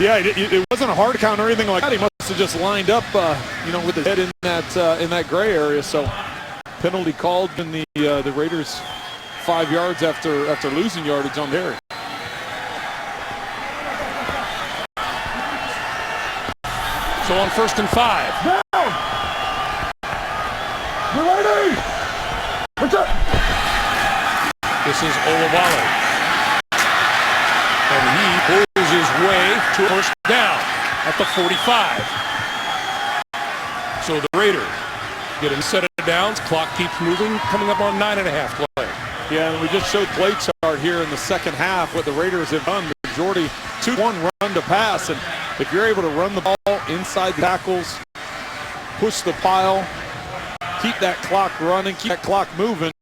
Yeah, it wasn't a hard count or anything like that. He must have just lined up, with his head in that gray area. So penalty called in the Raiders 5 yards after losing yardage on Derek. So on 1st and 5. Down. We ready? What's up? This is Olawale. And he pulls his way to first down at the 45. So the Raiders get him set it downs. Clock keeps moving, coming up on 9.5 play. Yeah, and we just showed play chart here in the second half what the Raiders have done. The majority 2-1 run to pass, and if you're able to run the ball inside the tackles, push the pile, keep that clock running, keep that clock moving.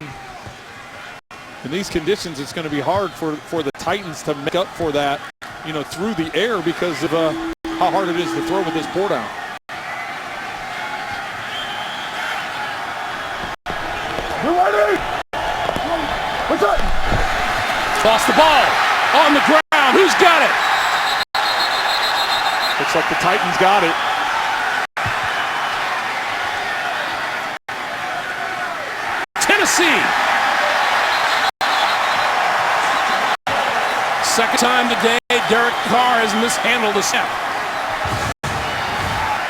In these conditions, it's going to be hard for the Titans to make up for that, you know, through the air because of how hard it is to throw with this pour down. We're ready. What's up? Lost the ball on the ground. Who's got it? Looks like the Titans got it. Tennessee. Second time today, Derek Carr has mishandled a snap.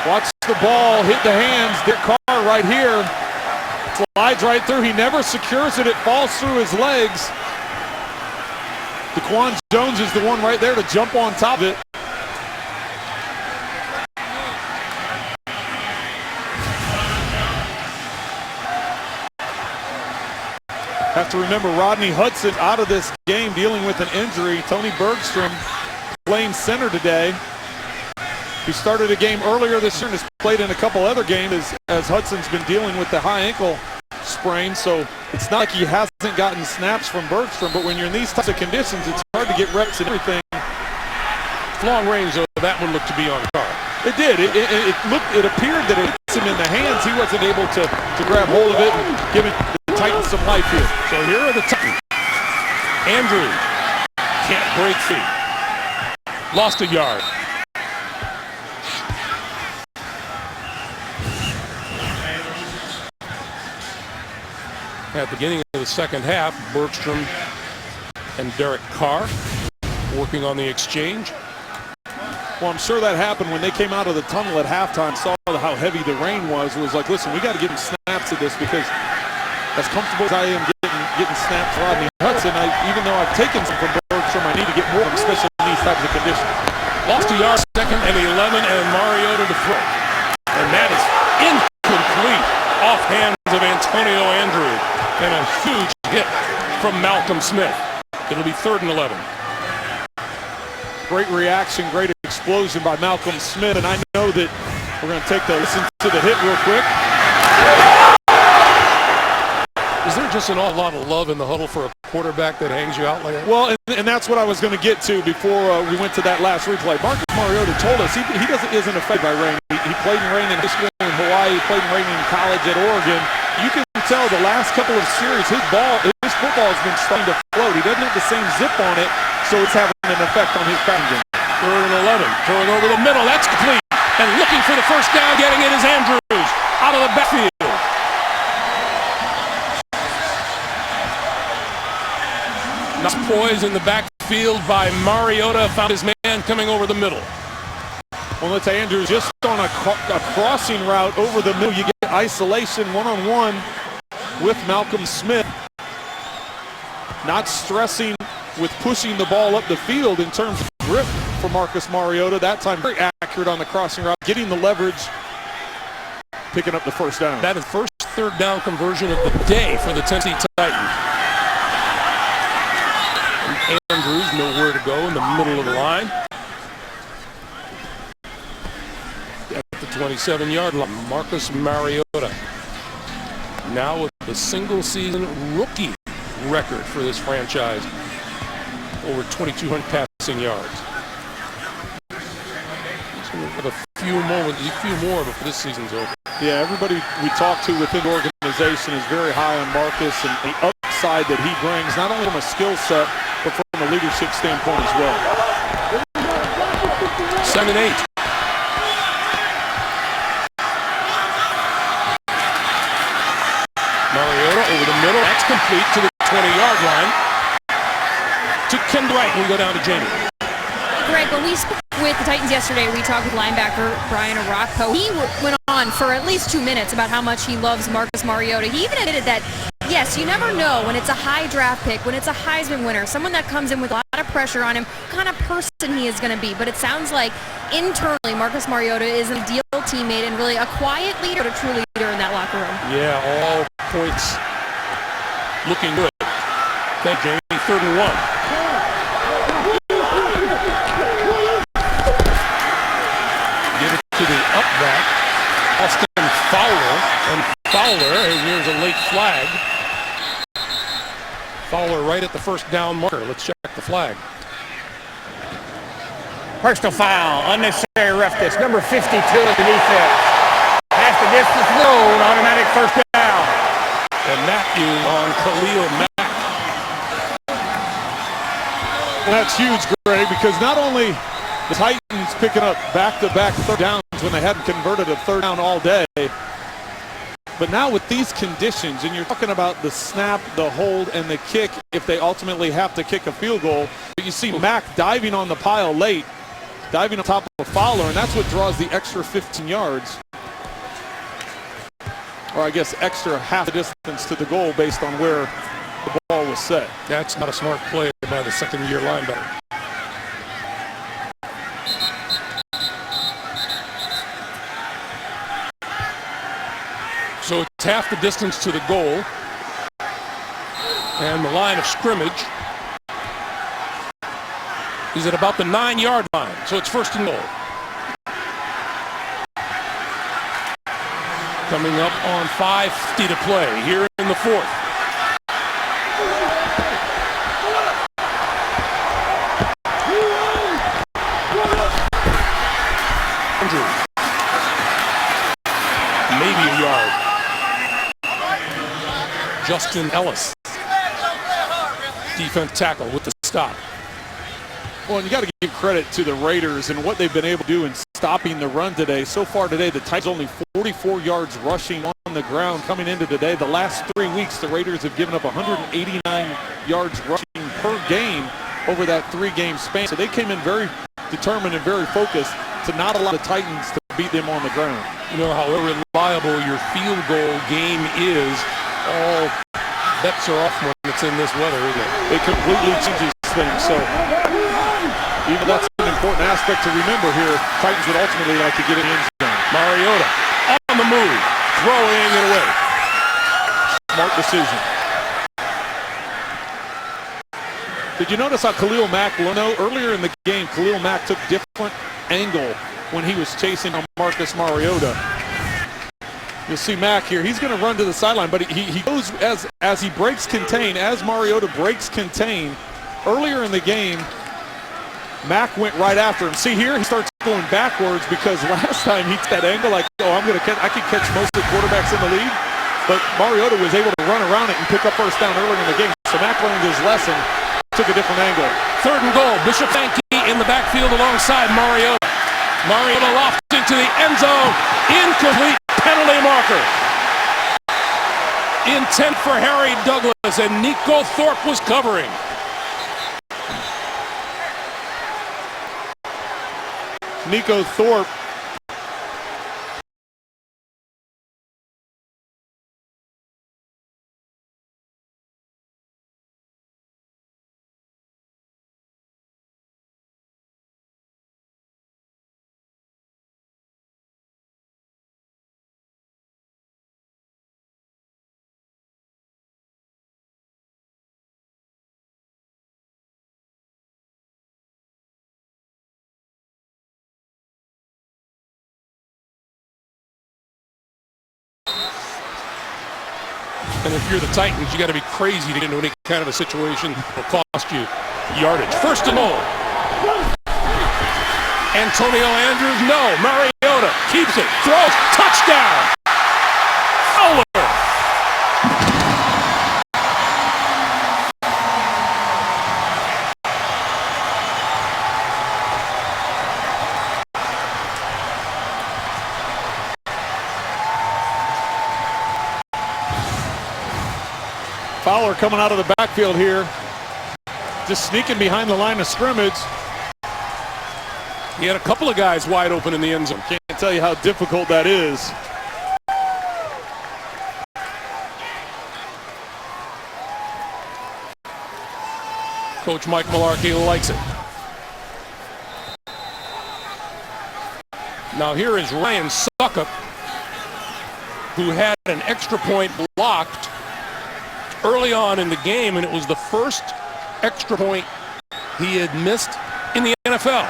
Watch the ball hit the hands. Derek Carr right here. Slides right through. He never secures it. It falls through his legs. Daquan Jones is the one right there to jump on top of it. Have to remember Rodney Hudson out of this game dealing with an injury. Tony Bergstrom playing center today. He started a game earlier this year and has played in a couple other games as Hudson's been dealing with the high ankle sprain. So it's not like he hasn't gotten snaps from Bergstrom, but when you're in these types of conditions, it's hard to get reps and everything. Long range, though, that one looked to be on Carr. It did. It appeared that it hits him in the hands. He wasn't able to grab hold of it and give it the Titans some life here. So here are the Titans. Andrew can't break free. Lost a yard. At the beginning of the second half, Bergstrom and Derek Carr working on the exchange. Well, I'm sure that happened when they came out of the tunnel at halftime, saw how heavy the rain was. It was like, listen, we got to get him snaps of this because as comfortable as I am getting snaps for Rodney Hudson, even though I've taken some from Bergstrom, I need to get more of them, especially in these types of conditions. Lost a yard, 2nd and 11, and Mariota to throw. And that is incomplete off hands of Antonio Andrew. And a huge hit from Malcolm Smith. It'll be 3rd and 11. Great reaction, great explosion by Malcolm Smith, and I know that we're going to listen to the hit real quick. Is there just an awful lot of love in the huddle for a quarterback that hangs you out like that? Well, and that's what I was going to get to before we went to that last replay. Marcus Mariota told us he isn't affected by rain. He played in rain in high school in Hawaii, he played in rain in college at Oregon. You can tell the last couple of series, his football has been starting to float. He doesn't have the same zip on it, so it's having an effect on his passing game. 3rd and 11, throwing over the middle, that's complete. And looking for the first down, getting it is Andrews out of the backfield. Nice poise in the backfield by Mariota, found his man coming over the middle. Well, let's say Andrews just on a crossing route over the middle. You get isolation one-on-one with Malcolm Smith. Not stressing with pushing the ball up the field in terms of grip for Marcus Mariota. That time very accurate on the crossing route, getting the leverage, picking up the first down. That is first 3rd down conversion of the day for the Tennessee Titans. And Andrews nowhere to go in the middle of the line. At the 27-yard line, Marcus Mariota now with the single-season rookie record for this franchise. Over 2,200 passing yards. So we'll have a few more before this season's over. Yeah, everybody we talk to within the organization is very high on Marcus and the upside that he brings, not only from a skill set, but from a leadership standpoint as well. 2nd and 8. Mariota over the middle. That's complete to the 20-yard line. To Ken Wright. We go down to Jamie. Greg, when we spoke with the Titans yesterday, we talked with linebacker Brian Arocco. He went on for at least 2 minutes about how much he loves Marcus Mariota. He even admitted that yes, you never know when it's a high draft pick, when it's a Heisman winner, someone that comes in with a lot of pressure on him, what kind of person he is going to be. But it sounds like internally Marcus Mariota is an ideal teammate and really a quiet leader, but a true leader in that locker room. Yeah, all points looking good. Thank you, Jamie. 3rd and 1. Give it to the up back, Austin Fowler, and Fowler, here's a late flag. Fowler right at the first down marker. Let's check the flag. Personal foul, unnecessary roughness, number 52 in the defense. Pass the distance road, automatic first down. And Matthew on Khalil Mack. That's huge, Greg, because not only the Titans picking up back-to-back third downs when they hadn't converted a third down all day, but now with these conditions, and you're talking about the snap, the hold, and the kick, if they ultimately have to kick a field goal, but you see Mack diving on the pile late, diving on top of Fowler, and that's what draws the extra 15 yards. Or I guess extra half the distance to the goal based on where the ball was set. That's not a smart play by the second-year linebacker. So it's half the distance to the goal. And the line of scrimmage is at about the 9-yard line. So it's 1st and goal. Coming up on 5:50 to play here in the 4th. Maybe a yard. Justin Ellis, defense tackle with the stop. Well, and you got to give credit to the Raiders and what they've been able to do in stopping the run today. So far today, the Titans only 44 yards rushing on the ground coming into today. The last 3 weeks, the Raiders have given up 189 yards rushing per game over that 3-game span. So they came in very determined and very focused to not allow the Titans to beat them on the ground. You know, however reliable your field goal game is, all bets are off when it's in this weather, isn't it? It completely changes things. So even that's an important aspect to remember here. Titans would ultimately like to get in the end zone. Mariota on the move, throwing it away. Smart decision. Did you notice how Khalil Mack, earlier in the game, Khalil Mack took different angle when he was chasing on Marcus Mariota? You'll see Mack here. He's going to run to the sideline, but he goes as he breaks contain, as Mariota breaks contain. Earlier in the game, Mack went right after him. See here, he starts going backwards because last time he took that angle like, oh, I can catch most of the quarterbacks in the league. But Mariota was able to run around it and pick up first down earlier in the game. So Mack learned his lesson, took a different angle. 3rd and goal. Bishop Sankey in the backfield alongside Mariota. Mariota lofting to the end zone. Incomplete, penalty marker. Intent for Harry Douglas, and Nico Thorpe was covering. Nico Thorpe. And if you're the Titans, you got to be crazy to get into any kind of a situation that will cost you yardage. 1st and goal. Antonio Andrews, no. Mariota keeps it, throws, touchdown. Fowler. Fowler coming out of the backfield here, just sneaking behind the line of scrimmage. He had a couple of guys wide open in the end zone. Can't tell you how difficult that is. Coach Mike Mularkey likes it. Now here is Ryan Suckup, who had an extra point blocked early on in the game, and it was the first extra point he had missed in the NFL.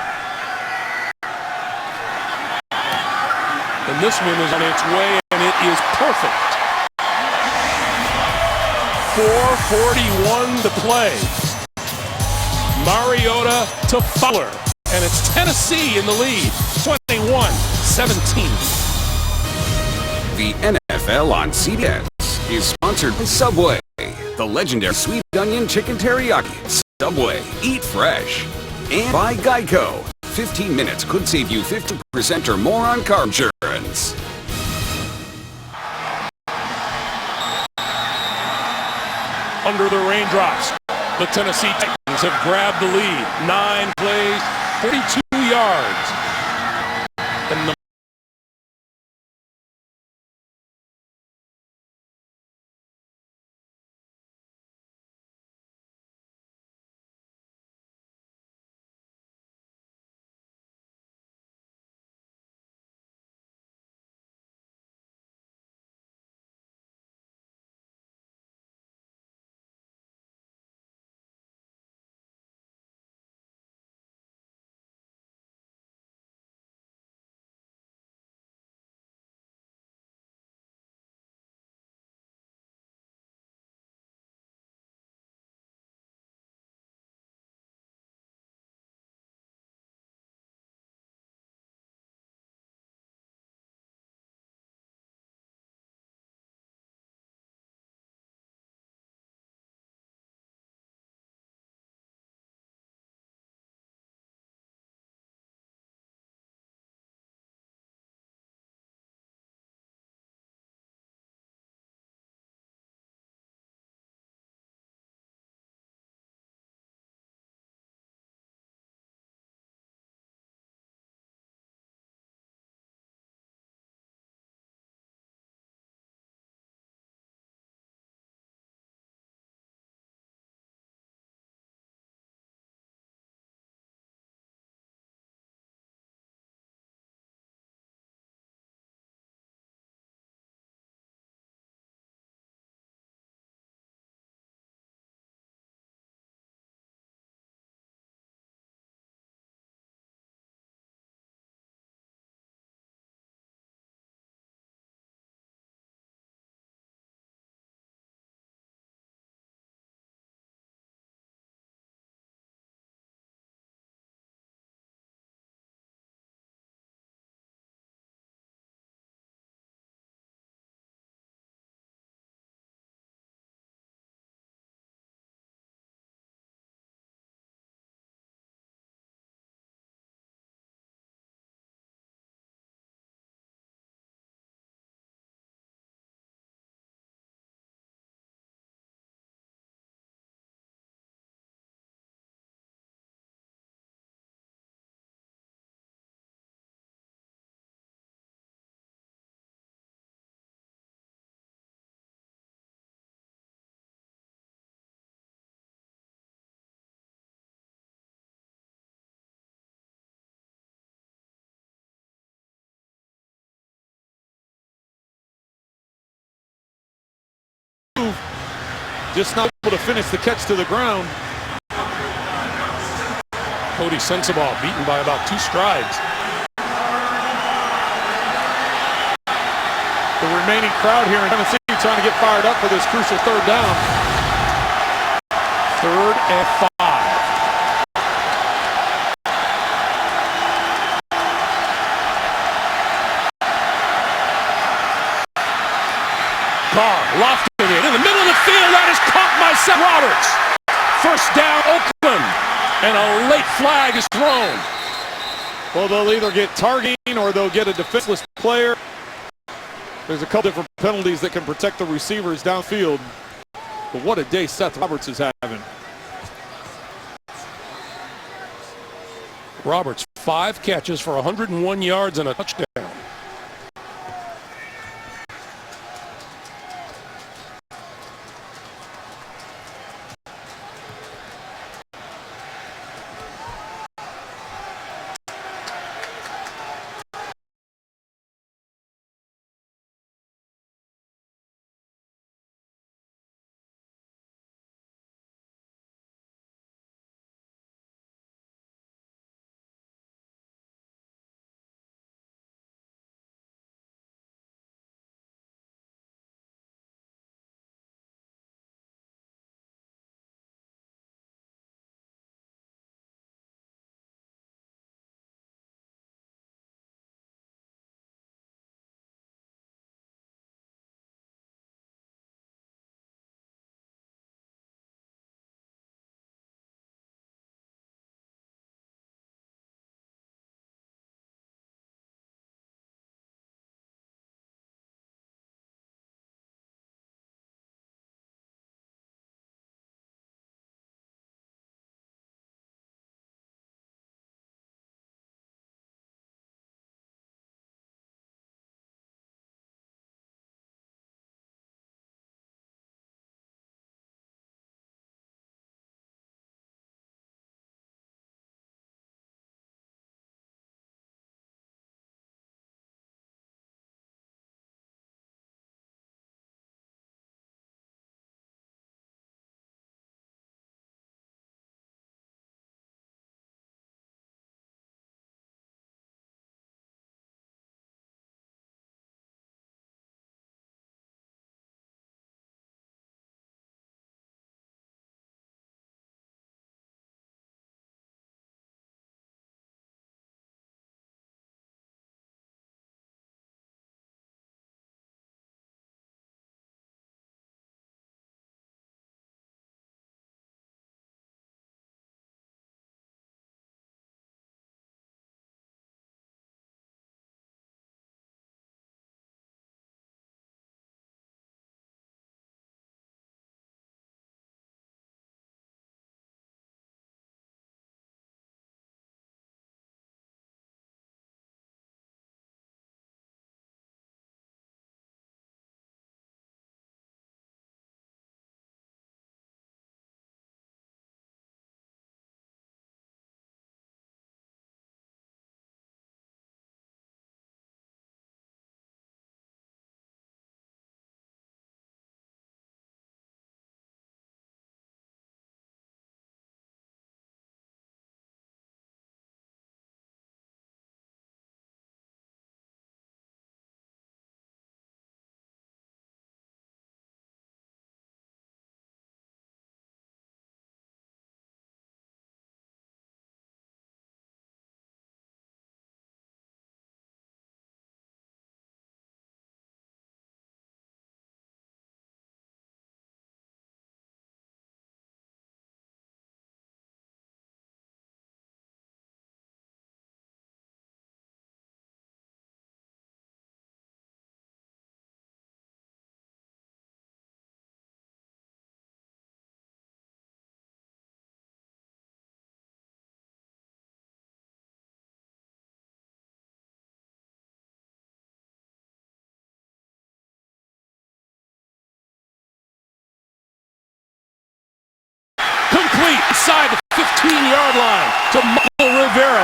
And this one is on its way, and it is perfect. 4:41 to play. Mariota to Fowler, and it's Tennessee in the lead, 21-17. The NFL on CBS is sponsored by Subway, the legendary sweet onion chicken teriyaki. Subway, eat fresh. And by Geico. 15 minutes could save you 50% or more on car insurance. Under the raindrops, the Tennessee Titans have grabbed the lead. 9 plays, 42 yards. And the just not able to finish the catch to the ground. Cody Sensabaugh beaten by about 2 strides. The remaining crowd here in Tennessee trying to get fired up for this crucial 3rd down. 3rd and 5. Carr lofted it in the middle of the field. That is caught by Seth Roberts. 1st down, Oakland, and a late flag is thrown. Well, they'll either get targeting or they'll get a defenseless player. There's a couple different penalties that can protect the receivers downfield. But what a day Seth Roberts is having. Roberts, 5 catches for 101 yards and a touchdown.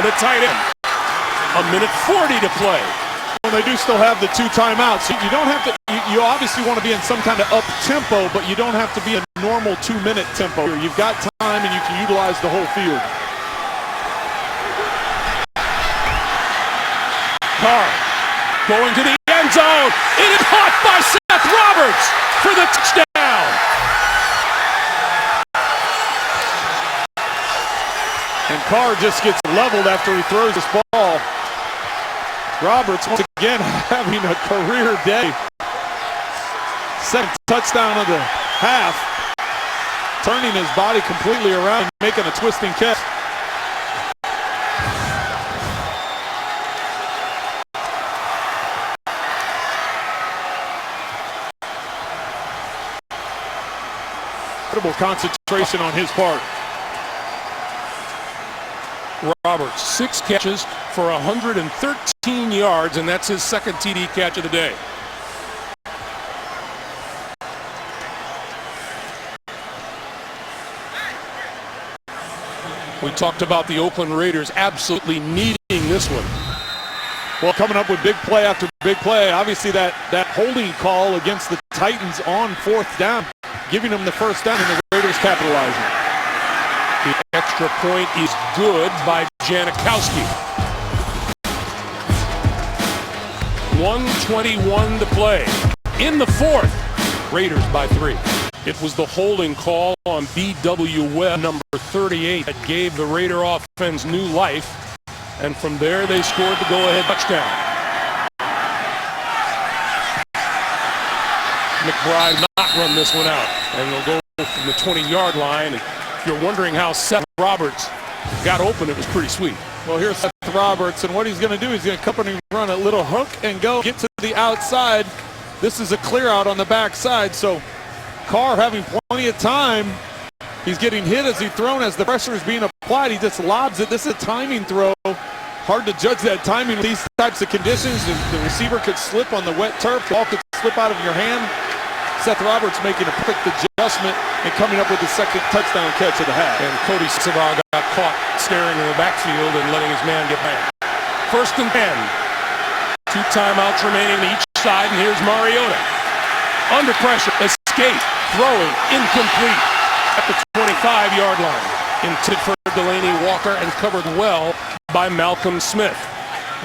the tight end. A minute 40 to play. Well, they do still have the 2 timeouts. You don't have to, you obviously want to be in some kind of up tempo, but you don't have to be a normal 2-minute tempo. You've got time and you can utilize the whole field. Carr going to the end zone. It is caught by Seth Roberts for the touchdown. And Carr just gets leveled after he throws this ball. Roberts once again having a career day. Second touchdown of the half. Turning his body completely around and making a twisting catch. Incredible concentration on his part. Roberts, 6 catches for 113 yards, and that's his second TD catch of the day. We talked about the Oakland Raiders absolutely needing this one. Well, coming up with big play after big play. Obviously that holding call against the Titans on 4th down, giving them the first down, and the Raiders capitalizing. The extra point is good by Janikowski. 1:21 to play. In the 4th, Raiders by 3. It was the holding call on B.W. Webb, number 38, that gave the Raider offense new life. And from there, they scored the go-ahead touchdown. McBride not run this one out. And they'll go from the 20-yard line. And if you're wondering how Seth Roberts got open, it was pretty sweet. Well, here's Seth Roberts, and what he's going to do is he's going to company run a little hook and go get to the outside. This is a clear out on the backside, so Carr having plenty of time. He's getting hit as he's thrown, as the pressure is being applied. He just lobs it. This is a timing throw. Hard to judge that timing with these types of conditions. The receiver could slip on the wet turf. The ball could slip out of your hand. Seth Roberts making a perfect adjustment and coming up with the second touchdown catch of the half. And Cody Savard got caught staring in the backfield and letting his man get back. 1st and 10. 2 timeouts remaining on each side, and here's Mariota. Under pressure, escape, throwing, incomplete at the 25-yard line. Intended for Delaney Walker and covered well by Malcolm Smith.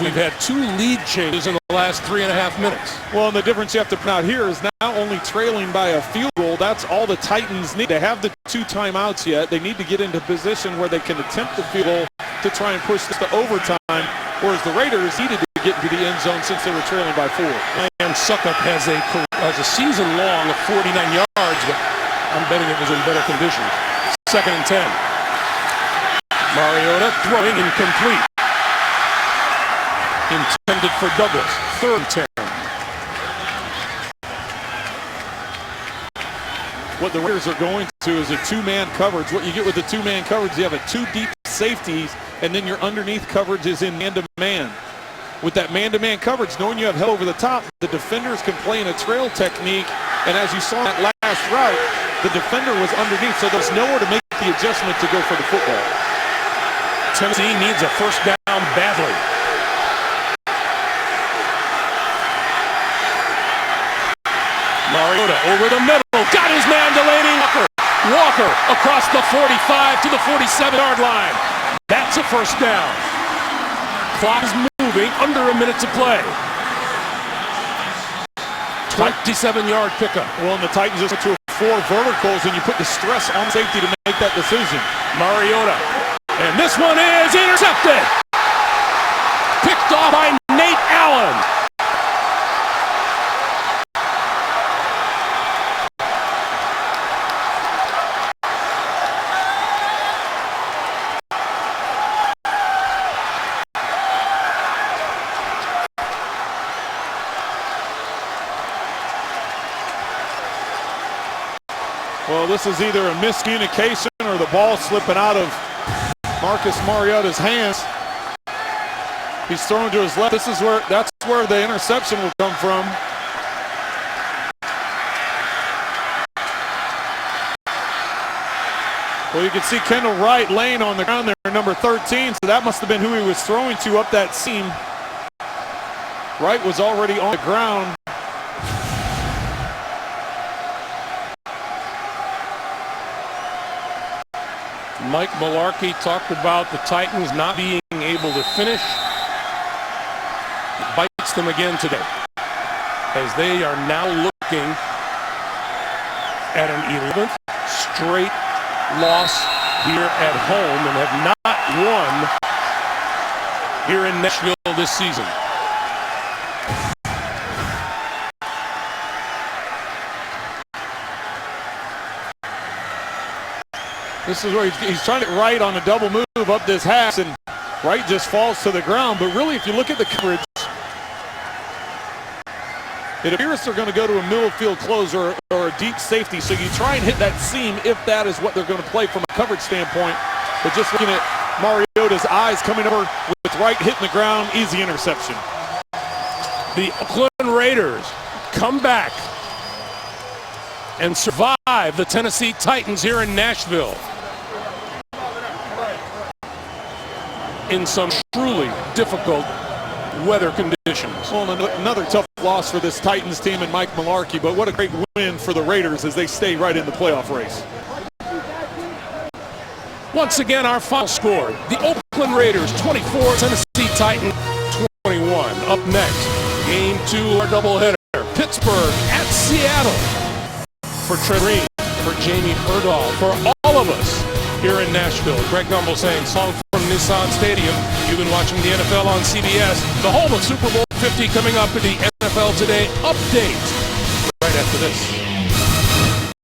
We've had 2 lead changes in the last 3.5 minutes. Well, and the difference you have to put out here is now only trailing by a field goal. That's all the Titans need. They have the 2 timeouts yet. They need to get into position where they can attempt the field goal to try and push this to overtime, whereas the Raiders needed to get into the end zone since they were trailing by 4. And Succop has a season long of 49 yards, but I'm betting it was in better conditions. 2nd and 10. Mariota throwing incomplete. Intended for Douglas. 3rd and 10. What the Raiders are going to is a 2-man coverage. What you get with the 2-man coverage, you have a 2 deep safeties, and then your underneath coverage is in man-to-man. With that man-to-man coverage, knowing you have hell over the top, the defenders can play in a trail technique, and as you saw that last route, the defender was underneath, so there's nowhere to make the adjustment to go for the football. Tennessee needs a 1st down badly. Mariota over the middle, got his man Delaney Walker. Walker across the 45 to the 47-yard line. That's a 1st down. Clock is moving, under a minute to play. 27-yard pickup. Well, and the Titans just went to 4 verticals, and you put the stress on safety to make that decision. Mariota, and this one is intercepted. Picked off by Nate Allen. Well, this is either a miscommunication or the ball slipping out of Marcus Mariota's hands. He's throwing to his left. That's where the interception will come from. Well, you can see Kendall Wright laying on the ground there, number 13, so that must have been who he was throwing to up that seam. Wright was already on the ground. Mike Mularkey talked about the Titans not being able to finish. It bites them again today, as they are now looking at an 11th straight loss here at home and have not won here in Nashville this season. This is where he's trying to get Wright on a double move up this half, and Wright just falls to the ground. But really, if you look at the coverage, it appears they're going to go to a middle field closer or a deep safety. So you try and hit that seam if that is what they're going to play from a coverage standpoint. But just looking at Mariota's eyes coming over with Wright hitting the ground, easy interception. The Oakland Raiders come back and survive the Tennessee Titans here in Nashville in some truly difficult weather conditions. Well, another tough loss for this Titans team and Mike Mularkey, but what a great win for the Raiders as they stay right in the playoff race. Once again, our final score, the Oakland Raiders 24, Tennessee Titans 21. Up next, game 2, our doubleheader, Pittsburgh at Seattle. For Trent Green, for Jamie Erdahl, for all of us here in Nashville. Greg Gumbel saying, song from Nissan Stadium. You've been watching the NFL on CBS. The home of Super Bowl 50 coming up with the NFL Today update right after this.